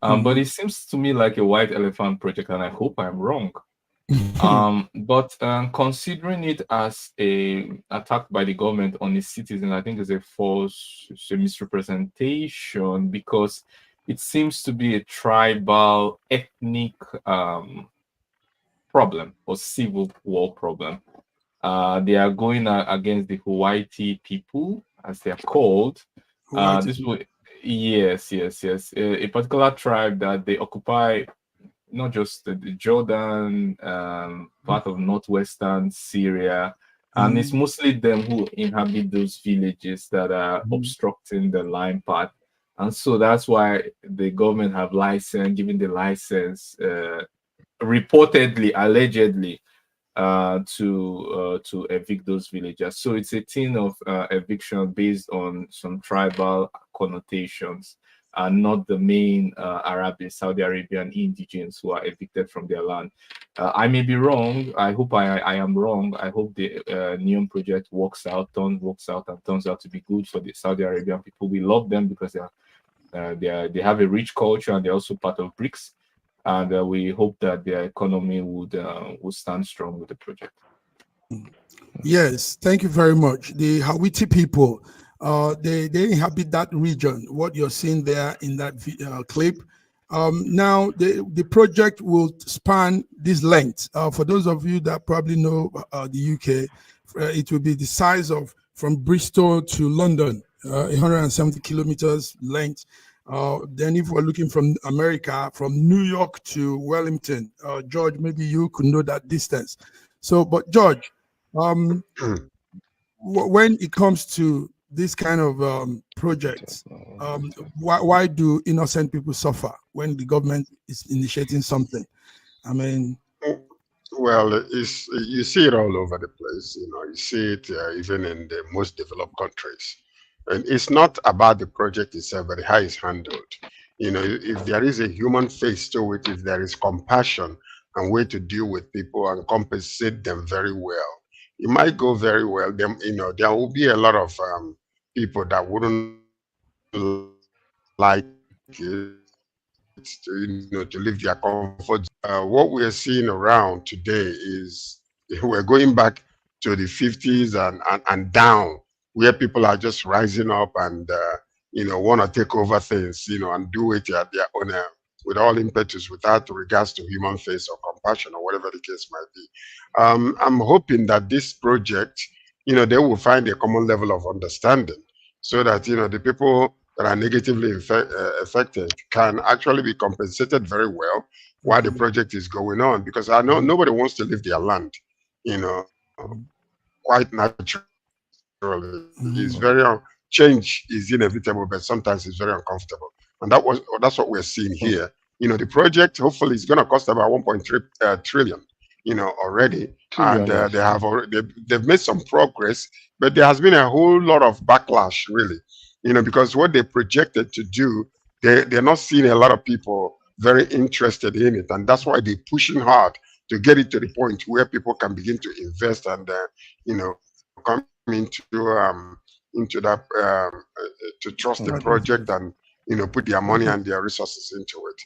But it seems to me like a white elephant project, and I hope I'm wrong. But considering it as a attack by the government on its citizens, I think is a false misrepresentation, because it seems to be a tribal, ethnic problem or civil war problem. They are going against the Huwaiti people, as they are called. Yes. A particular tribe that they occupy not just the Jordan, part of northwestern Syria, and it's mostly them who inhabit those villages that are obstructing the line path. And so that's why the government have given the license, reportedly, allegedly, to evict those villagers. So it's a thing of eviction based on some tribal connotations, and not the main Saudi Arabian indigents who are evicted from their land. I may be wrong. I hope I am wrong. I hope the Neom project works out and turns out to be good for the Saudi Arabian people. We love them because they have a rich culture, and they're also part of BRICS. And we hope that their economy would stand strong with the project. Yes, thank you very much. The Hawiti people, they inhabit that region, what you're seeing there in that clip. Now, the project will span this length. For those of you that probably know the UK, it will be the size of from Bristol to London, 170 kilometers length. Then if we're looking from America, from New York to Wellington, George, maybe you could know that distance. So, but George, when it comes to this kind of projects, why do innocent people suffer when the government is initiating something? I mean, well, you see it all over the place. You see it even in the most developed countries. And it's not about the project itself, but how it's handled. If there is a human face to it, if there is compassion and way to deal with people and compensate them very well, it might go very well. There will be a lot of people that wouldn't like it to leave their comfort. What we're seeing around today is we're going back to the 50s and down, where people are just rising up and want to take over things, and do it at their own with all impetus, without regards to human face or compassion or whatever the case might be. I'm hoping that this project, they will find a common level of understanding, so that the people that are negatively affected can actually be compensated very well while the project is going on, because I know nobody wants to leave their land, quite naturally. It's very change is inevitable, but sometimes it's very uncomfortable, and that's what we're seeing here. The project hopefully is going to cost about 1.3 trillion. Already, and they have already they've made some progress, but there has been a whole lot of backlash, really. Because what they projected to do, they're not seeing a lot of people very interested in it, and that's why they're pushing hard to get it to the point where people can begin to invest and come into that to trust the project and put their money and their resources into it.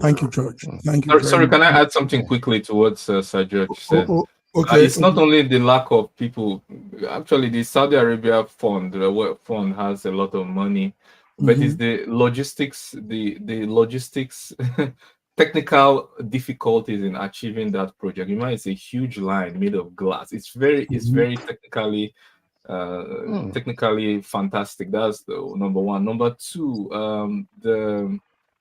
Thank you, George. Thank you. Sorry, can I add something quickly to what Sir George said? Okay. It's not only the lack of people. Actually, the Saudi Arabia fund, the work fund, has a lot of money, but it's the logistics, the logistics, technical difficulties in achieving that project. It's a huge line made of glass. It's very technically technically fantastic. That's the number one. Number two,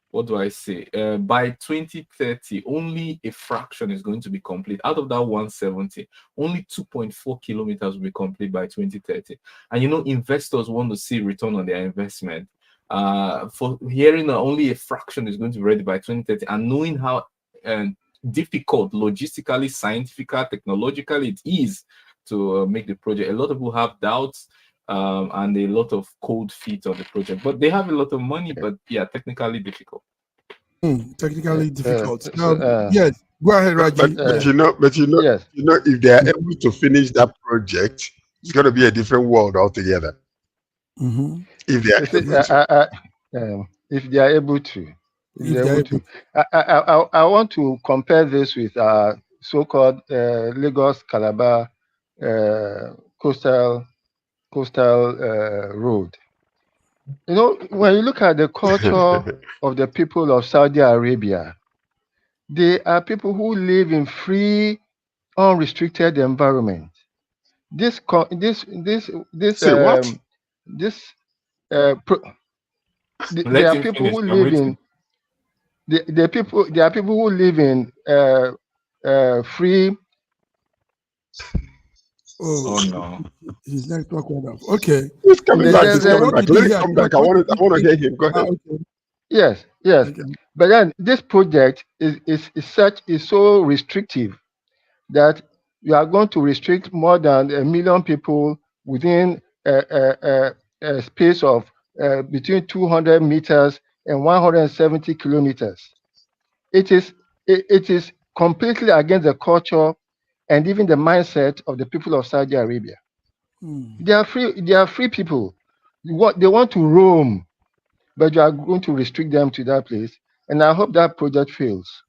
what do I say? By 2030, only a fraction is going to be complete. Out of that 170, only 2.4 kilometers will be complete by 2030. And investors want to see return on their investment. For hearing that only a fraction is going to be ready by 2030, and knowing how difficult logistically, scientifically, technologically it is to make the project, a lot of people have doubts. And a lot of cold feet on the project, but they have a lot of money. But yeah, technically difficult. Technically difficult. Yes, go ahead, Raji. Yes. If they are able to finish that project, it's going to be a different world altogether. If they are able to, I want to compare this with so-called Lagos Calabar coastal road. When you look at the culture of the people of Saudi Arabia, they are people who live in free, unrestricted environment. There are people who live in there are people who live in free. Oh no, his network went off. Okay, he's coming back. He's coming back. Let him come back. I want to hear him. Go ahead. Okay. Yes. Okay. But then this project is so restrictive that you are going to restrict more than 1 million people within a space of between 200 meters and 170 kilometers. It is completely against the culture and even the mindset of the people of Saudi Arabia. They are free people. They want to roam, but you are going to restrict them to that place. And I hope that project fails.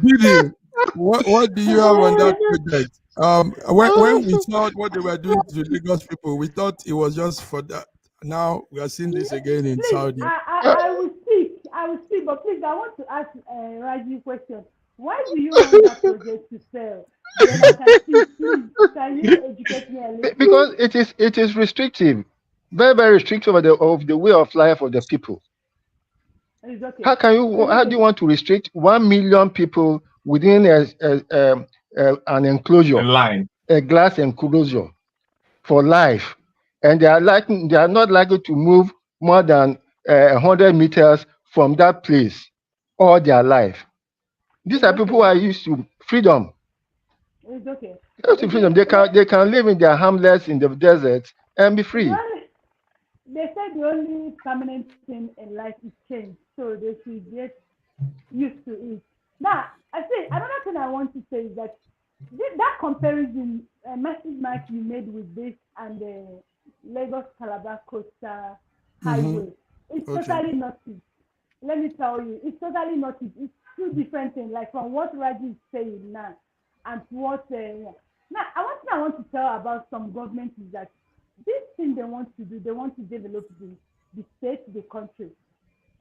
Didi, what do you have on that project? When we saw what they were doing to Lagos people, we thought it was just for that. Now we are seeing this again in Saudi. I will speak, but please, I want to ask Raji a question. Why do you want that project to fail? Can you educate me a little? Because it is restrictive, very, very restrictive of the way of life of the people. Okay. How do you want to restrict 1 million people within an enclosure, a glass enclosure for life, and they are not likely to move more than 100 meters from that place all their life? These are people who are used to freedom. It's okay. Freedom. They can live in their hamlets in the desert and be free. Well, they said the only permanent thing in life is change, so they should get used to it. Now, I say another thing I want to say is that that comparison, message mark you made with this and the Lagos Calabar coastal highway, it's totally not it. Let me tell you, it's totally not it. It's two different things. Like from what Raji is saying now, and what now I want to tell about some governments is that this thing they want to do, they want to develop the state, the country.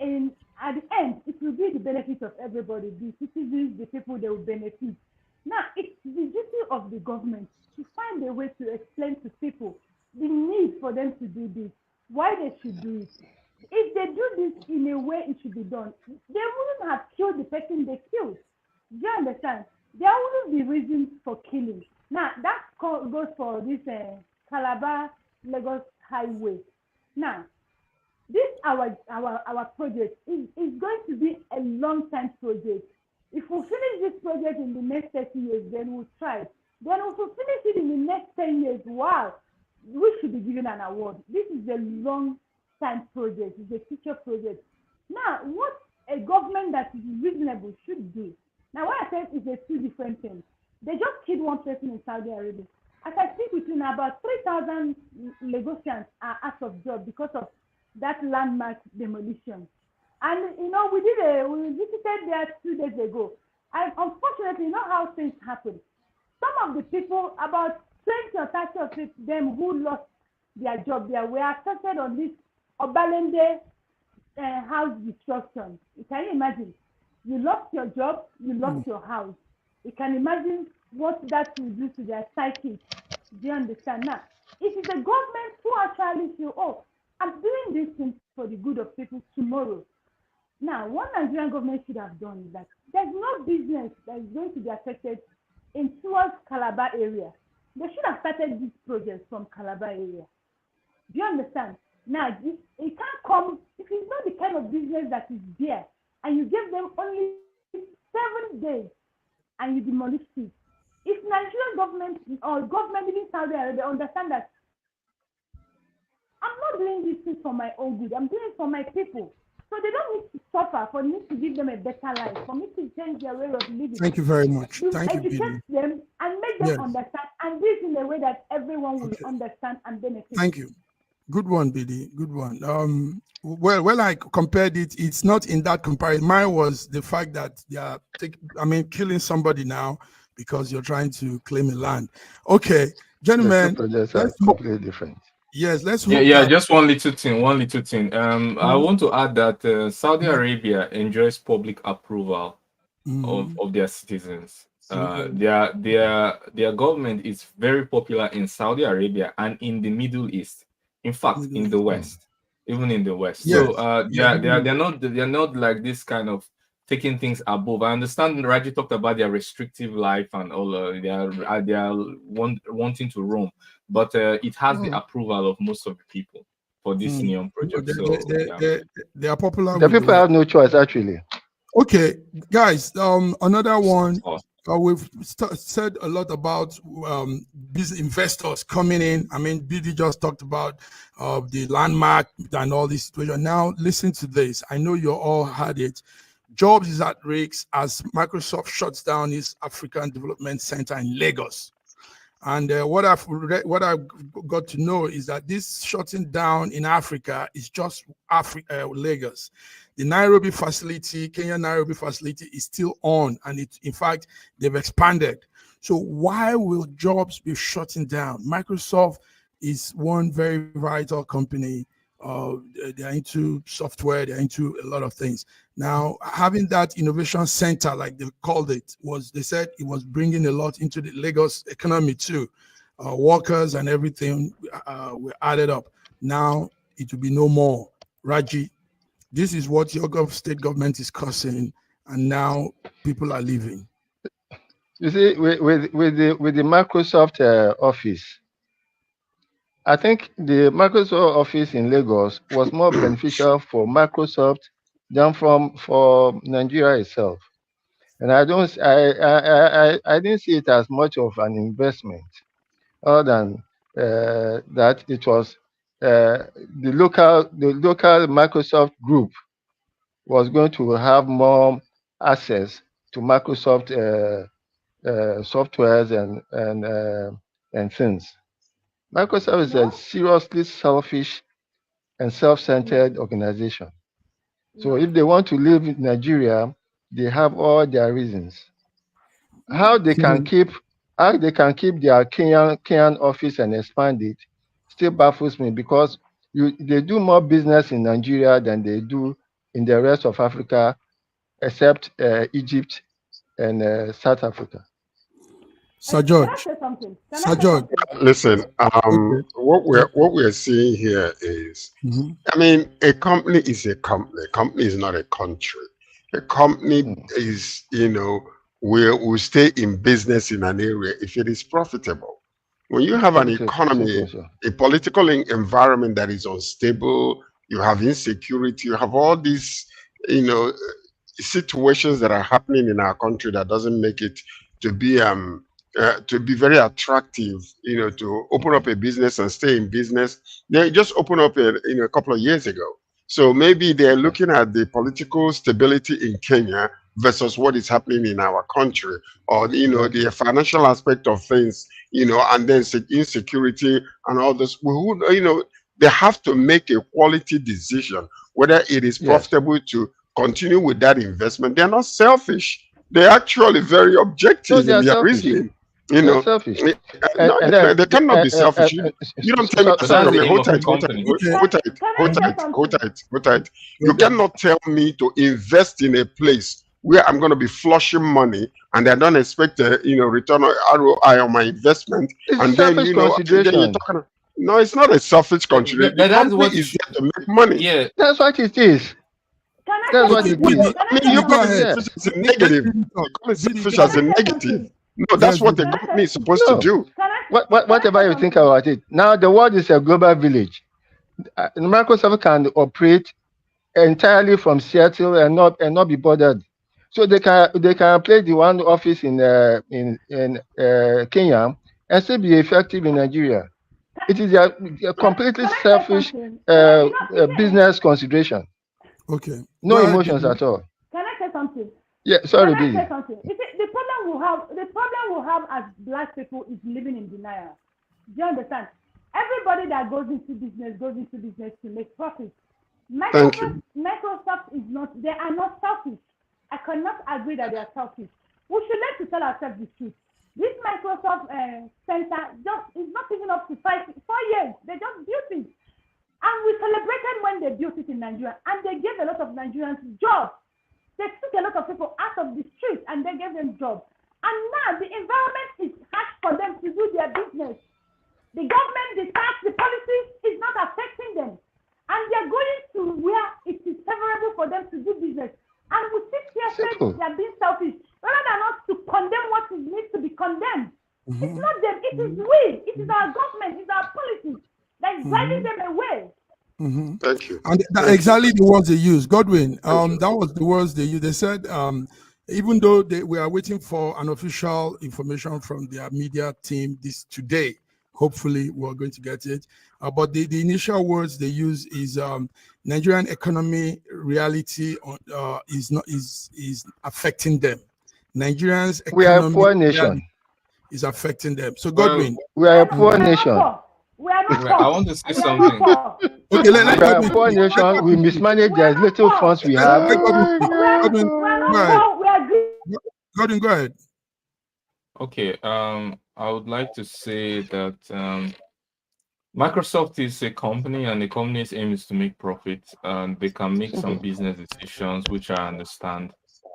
And at the end, it will be the benefit of everybody, the citizens, the people they will benefit. Now, it's the duty of the government to find a way to explain to people the need for them to do this, why they should do it. if they do this in a way it should be done, they wouldn't have killed the person they killed. Do you understand? There wouldn't be reasons for killing. Now, that goes for this Calabar-Lagos highway. Now, this our project is going to be a long-time project. If we finish this project in the next 30 years, then we'll try. Then if we finish it in the next 10 years, wow, we should be given an award. This is a long-time project. It's a future project. Now, what a government that is reasonable should do. Now, what I said is a two different things. They just killed one person in Saudi Arabia. As I speak with you now, about 3,000 Lagosians are out of job because of that landmark demolition. And we visited there 2 days ago. And unfortunately, you know how things happen. Some of the people, about 20 or 30 of them who lost their job there, were affected on this Obalende house destruction. Can you imagine? You lost your job, you lost your house. You can imagine what that will do to their psyche. Do you understand? Now, it is the government who actually feel, oh, I'm doing this thing for the good of people tomorrow. Now, what Nigerian government should have done is that there's no business that is going to be affected in towards Calabar area. They should have started this project from Calabar area. Do you understand? Now, it can't come, if it's not the kind of business that is there, and you give them only 7 days, and you demolish it. If Nigerian government or government in Saudi Arabia understand that I'm not doing this thing for my own good, I'm doing it for my people. So they don't need to suffer for me to give them a better life, for me to change their way of living. Thank you very much. To Thank you, educate them and make them understand, and do it in a way that everyone will understand and benefit. Thank you. Good one, Billy. Good one. Well, I compared it. It's not in that comparison. Mine was the fact that they are, killing somebody now because you're trying to claim a land. Okay, gentlemen. That's completely different. Yes, let's. Just one little thing. I want to add that Saudi Arabia enjoys public approval of their citizens. Their government is very popular in Saudi Arabia and in the Middle East. In fact, in the West, even in the West. Yes. So they're not like this kind of taking things above. I understand Raji talked about their restrictive life and all. They are wanting to roam, but it has the approval of most of the people for this Neom project. They are popular. The people have no choice, actually. Okay, guys. Another one. We've said a lot about business investors coming in. BD just talked about the landmark and all this situation. Now, listen to this. I know you all had it. Jobs is at risk as Microsoft shuts down its African Development Center in Lagos. And what I've got to know is that this shutting down in Africa is just Lagos. The Nairobi facility, Kenya Nairobi facility, is still on, and in fact, they've expanded. So why will jobs be shutting down? Microsoft is one very vital company. They're into software, they're into a lot of things. Now, having that innovation center, like they called it, they said it was bringing a lot into the Lagos economy too. Workers and everything were added up. Now, it will be no more. Raji, this is what your state government is causing, and now people are leaving. You see, with the Microsoft office, I think the Microsoft office in Lagos was more beneficial for Microsoft than for Nigeria itself. And I didn't see it as much of an investment, other than that it was the local Microsoft group was going to have more access to Microsoft softwares and things. Microsoft is a seriously selfish and self-centered organization. So if they want to leave Nigeria, they have all their reasons. How they can keep their Kenyan office and expand it still baffles me, because they do more business in Nigeria than they do in the rest of Africa, except Egypt and South Africa. Sir George. Can I say something? Sir George. Listen, Okay. what we're seeing here is, I mean, a company is a company. A company is not a country. A company is, will stay in business in an area if it is profitable. When you have an economy, a political environment that is unstable, you have insecurity, you have all these, situations that are happening in our country that doesn't make it to be very attractive, to open up a business and stay in business. They just opened up a couple of years ago. So maybe they're looking at the political stability in Kenya versus what is happening in our country, or the financial aspect of things, and then insecurity and all this. They have to make a quality decision whether it is profitable to continue with that investment. They're not selfish. They're actually very objective in their reasoning. Selfish. They cannot be selfish. You don't tell me, hold tight. You cannot tell me to invest in a place where I'm going to be flushing money and I don't expect a return on ROI on my investment. It's selfish consideration. No, it's not a selfish consideration. The company is there to make money. Yeah, that's what it is. That's what it is. I mean, you call it selfish as a negative. You call it selfish as a negative. No, that's what the company is supposed to do. Whatever you think about it. Now the world is a global village. Microsoft can operate entirely from Seattle and not be bothered. So they can play the one office in Kenya and still be effective in Nigeria. It is a completely selfish business consideration. Okay. No emotions at all. Can I say something? Yeah, sorry, Can I Billy. say something? You see, the problem we have as black people is living in denial. Do you understand? Everybody that goes into business to make profit. Microsoft is not. They are not selfish. I cannot agree that they are selfish. We should learn to tell ourselves the truth. This Microsoft center just is not even up to 4 years. They just built it. And we celebrated when they built it in Nigeria. And they gave a lot of Nigerians jobs. They took a lot of people out of the streets and they gave them jobs. And now the environment is harsh for them to do their business. The government, the tax, the policy is not affecting them. And they're going to where it is favorable for them to do business. And we sit here saying they are being selfish, rather than us to condemn what needs to be condemned. It's not them, it is we. It is our government, it's our policy that is driving them away. Thank you. And exactly the words they used. Godwin, that was the words they used. They said, even though we are waiting for an official information from their media team today, hopefully we're going to get it. But the initial words they use is Nigerian economy reality is affecting them. Nigerians economy we are a poor nation. Is affecting them. So Godwin, we are a poor nation. We are not I want to say something. Okay, we are a poor nation. We mismanage the little funds we have. Godwin, go ahead. Okay, I would like to say that Microsoft is a company, and the company's aim is to make profit, and they can make some business decisions, which I understand.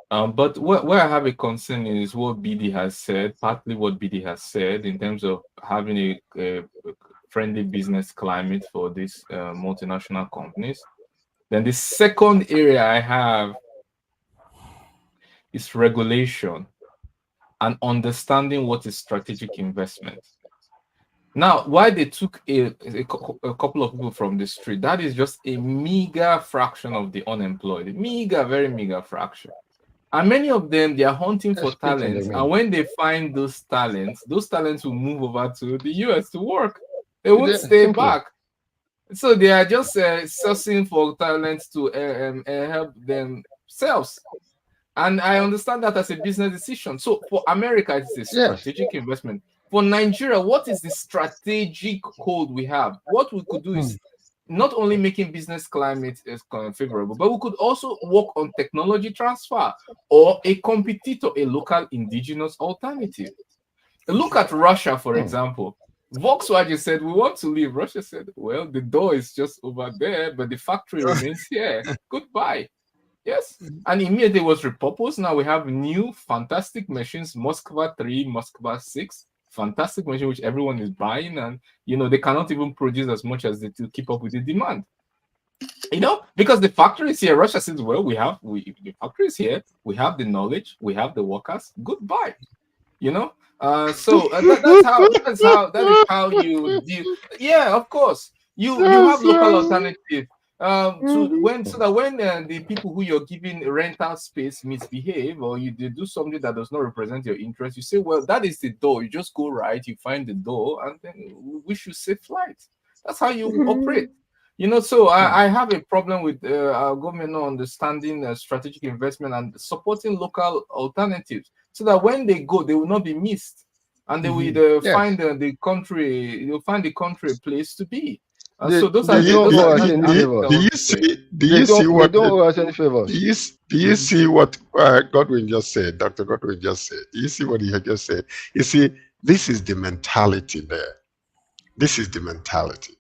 But where I have a concern is what BD has said, partly what BD has said in terms of having a friendly business climate for these multinational companies. Then the second area I have is regulation and understanding what is strategic investment. Now, why they took a couple of people from the street, that is just a meager fraction of the unemployed, very meager fraction. And many of them, they are hunting for talents. And when they find those talents will move over to the US to work. They won't stay back. So they are just searching for talents to help themselves. And I understand that as a business decision. So for America, it's a strategic investment. For Nigeria, what is the strategic hold we have? What we could do is not only making business climate favorable, but we could also work on technology transfer or a competitor, a local indigenous alternative. Look at Russia, for example. Volkswagen said, we want to leave. Russia said, well, the door is just over there, but the factory remains here. Goodbye. Yes. And immediately it was repurposed. Now we have new fantastic machines, Moskva 3, Moskva 6, fantastic machine which everyone is buying, and they cannot even produce as much as they to keep up with the demand. Because the factory is here. Russia says, well, the factory is here, we have the knowledge, we have the workers, goodbye. So that is how you deal. Yeah, of course. You have local alternatives. So that when the people who you're giving rental space misbehave, or they do something that does not represent your interest, you say, well, that is the door. You just go right, you find the door, and then we should safe flight. That's how you operate. So I have a problem with our government not understanding strategic investment and supporting local alternatives, so that when they go, they will not be missed, and they will find the country. You'll find the country a place to be. So those are do you see what Godwin just said? Dr. Godwin just said. You see what he had just said. You see, this is the mentality there. This is the mentality.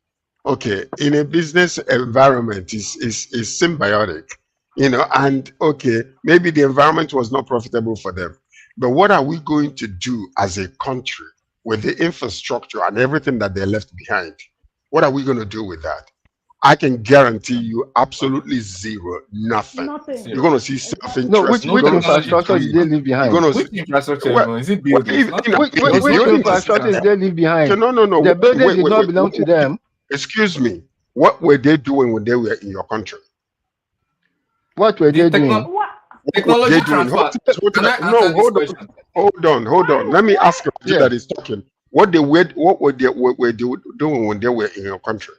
Okay, in a business environment is symbiotic, and okay, maybe the environment was not profitable for them, but what are we going to do as a country with the infrastructure and everything that they left behind? What are we going to do with that? I can guarantee you absolutely zero, nothing. You're going to see self-interest. No, which infrastructure did they leave behind? Which infrastructure is it building? Which infrastructure did they leave behind? No. The building did not belong to them. Excuse me. What were they doing when they were in your country? What were they doing? Technology transfer. Hold on. Let me ask you that is talking. What were they doing when they were in your country?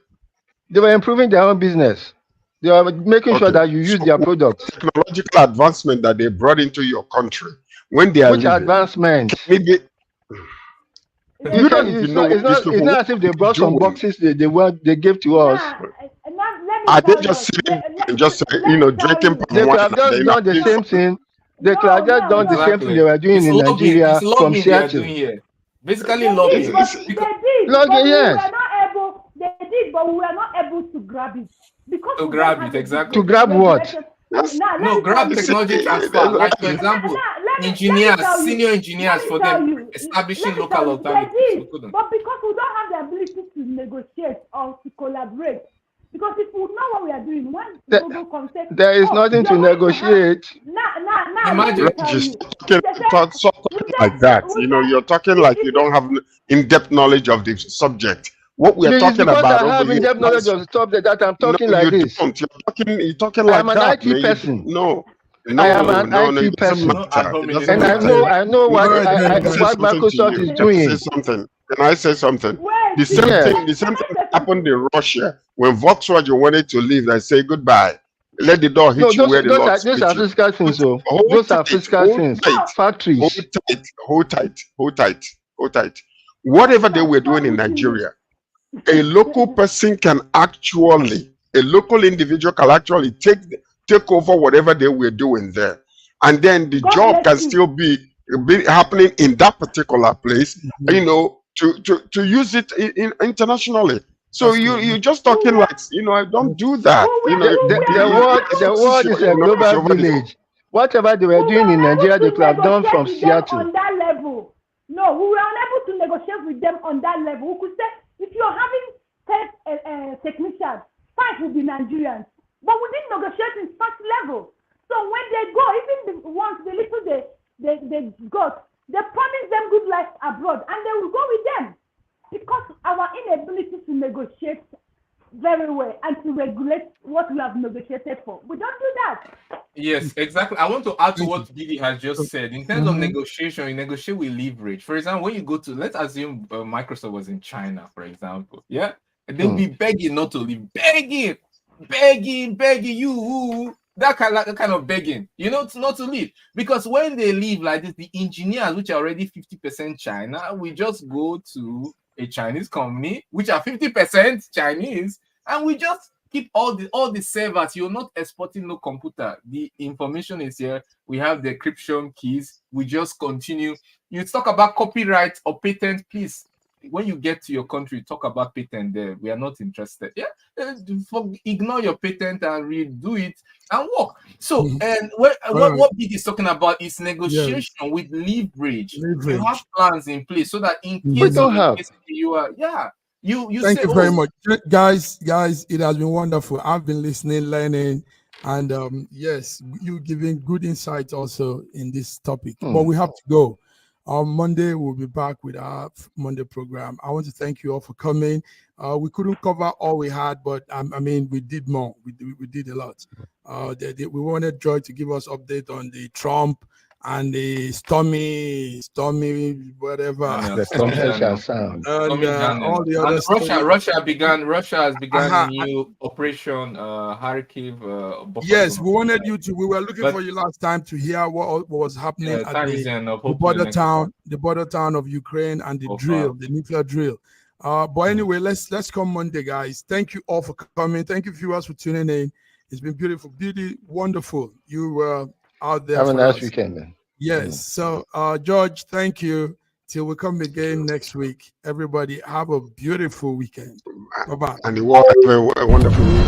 They were improving their own business. They were making sure that you use their products. Technological advancement that they brought into your country when they are which advancement? Maybe you don't even know. It's not as if they brought some boxes they gave to us. Are they just sitting and just drinking? They could have just done the same thing. They could have just done the same thing they were doing in Nigeria from Seattle. Basically, lobbying. Yes. They did, but we were not able to grab it. To grab it, exactly. To grab what? No, grab technology transfer. Like, for example, senior engineers for them establishing local alternatives. But because we don't have the ability to negotiate or to collaborate, because if we know what we are doing, there is nothing to negotiate. Imagine just talking like that. You're talking like you don't have in-depth knowledge of the subject. What we are talking about. I have in-depth knowledge of the subject that I'm talking like this. You're talking like that. I'm an IT person. No, I am an IT person, and I know what Microsoft is doing. Can I say something? The same thing happened in Russia when Volkswagen wanted to leave. They say goodbye. Let the door hit you where the Lord those are physical things. So those are physical things. Factories. Hold tight. Whatever they were doing in Nigeria, a local person can actually, a local individual can actually take over whatever they were doing there, and then the job can still be happening in that particular place. To use it internationally. So you're just talking like I don't do that. The world is a global village. Whatever they were doing in Nigeria, they could have done from Seattle. On that level, no, we were unable to negotiate with them on that level. We could say if you're having technicians, 5 will be Nigerians, but we didn't negotiate in such level. So when they go, even the ones the little they got, they promise them good life abroad, and they will go with them because our inability to negotiate very well and to regulate what we have negotiated for. We don't do that. Yes, exactly. I want to add to what Didi has just said. In terms of negotiation, you negotiate with leverage. For example, when you go to, let's assume Microsoft was in China, for example. Yeah, and they'll be begging not to leave, begging you. That kind of begging, not to leave. Because when they leave like this, the engineers, which are already 50% China, we just go to a Chinese company, which are 50% Chinese, and we just keep all the servers. You're not exporting no computer. The information is here. We have the encryption keys. We just continue. You talk about copyright or patent, please. when you get to your country, talk about patent there. We are not interested. Yeah, ignore your patent and redo it and work. So, and what Big is talking about is negotiation with leverage. You have plans in place so that in case you are, you thank say, you very much, guys. It has been wonderful. I've been listening, learning, and yes, you giving good insight also in this topic. But we have to go. On Monday, we'll be back with our Monday program. I want to thank you all for coming. We couldn't cover all we had, but I mean, we did more. We did a lot. We wanted Joy to give us update on the Trump and the stormy, whatever. The stormy sound. And all the other stuff. Russia has begun a new operation, Kharkiv. Yes, we wanted you to. We were looking for you last time to hear what was happening at the border town of Ukraine and the nuclear drill. But anyway, let's come Monday, guys. Thank you all for coming. Thank you, viewers, for tuning in. It's been beautiful, wonderful. You were out there. Have a nice weekend, man. Yes. So, George, thank you. Till we come again next week. Everybody, have a beautiful weekend. Bye-bye. And the world have a wonderful week.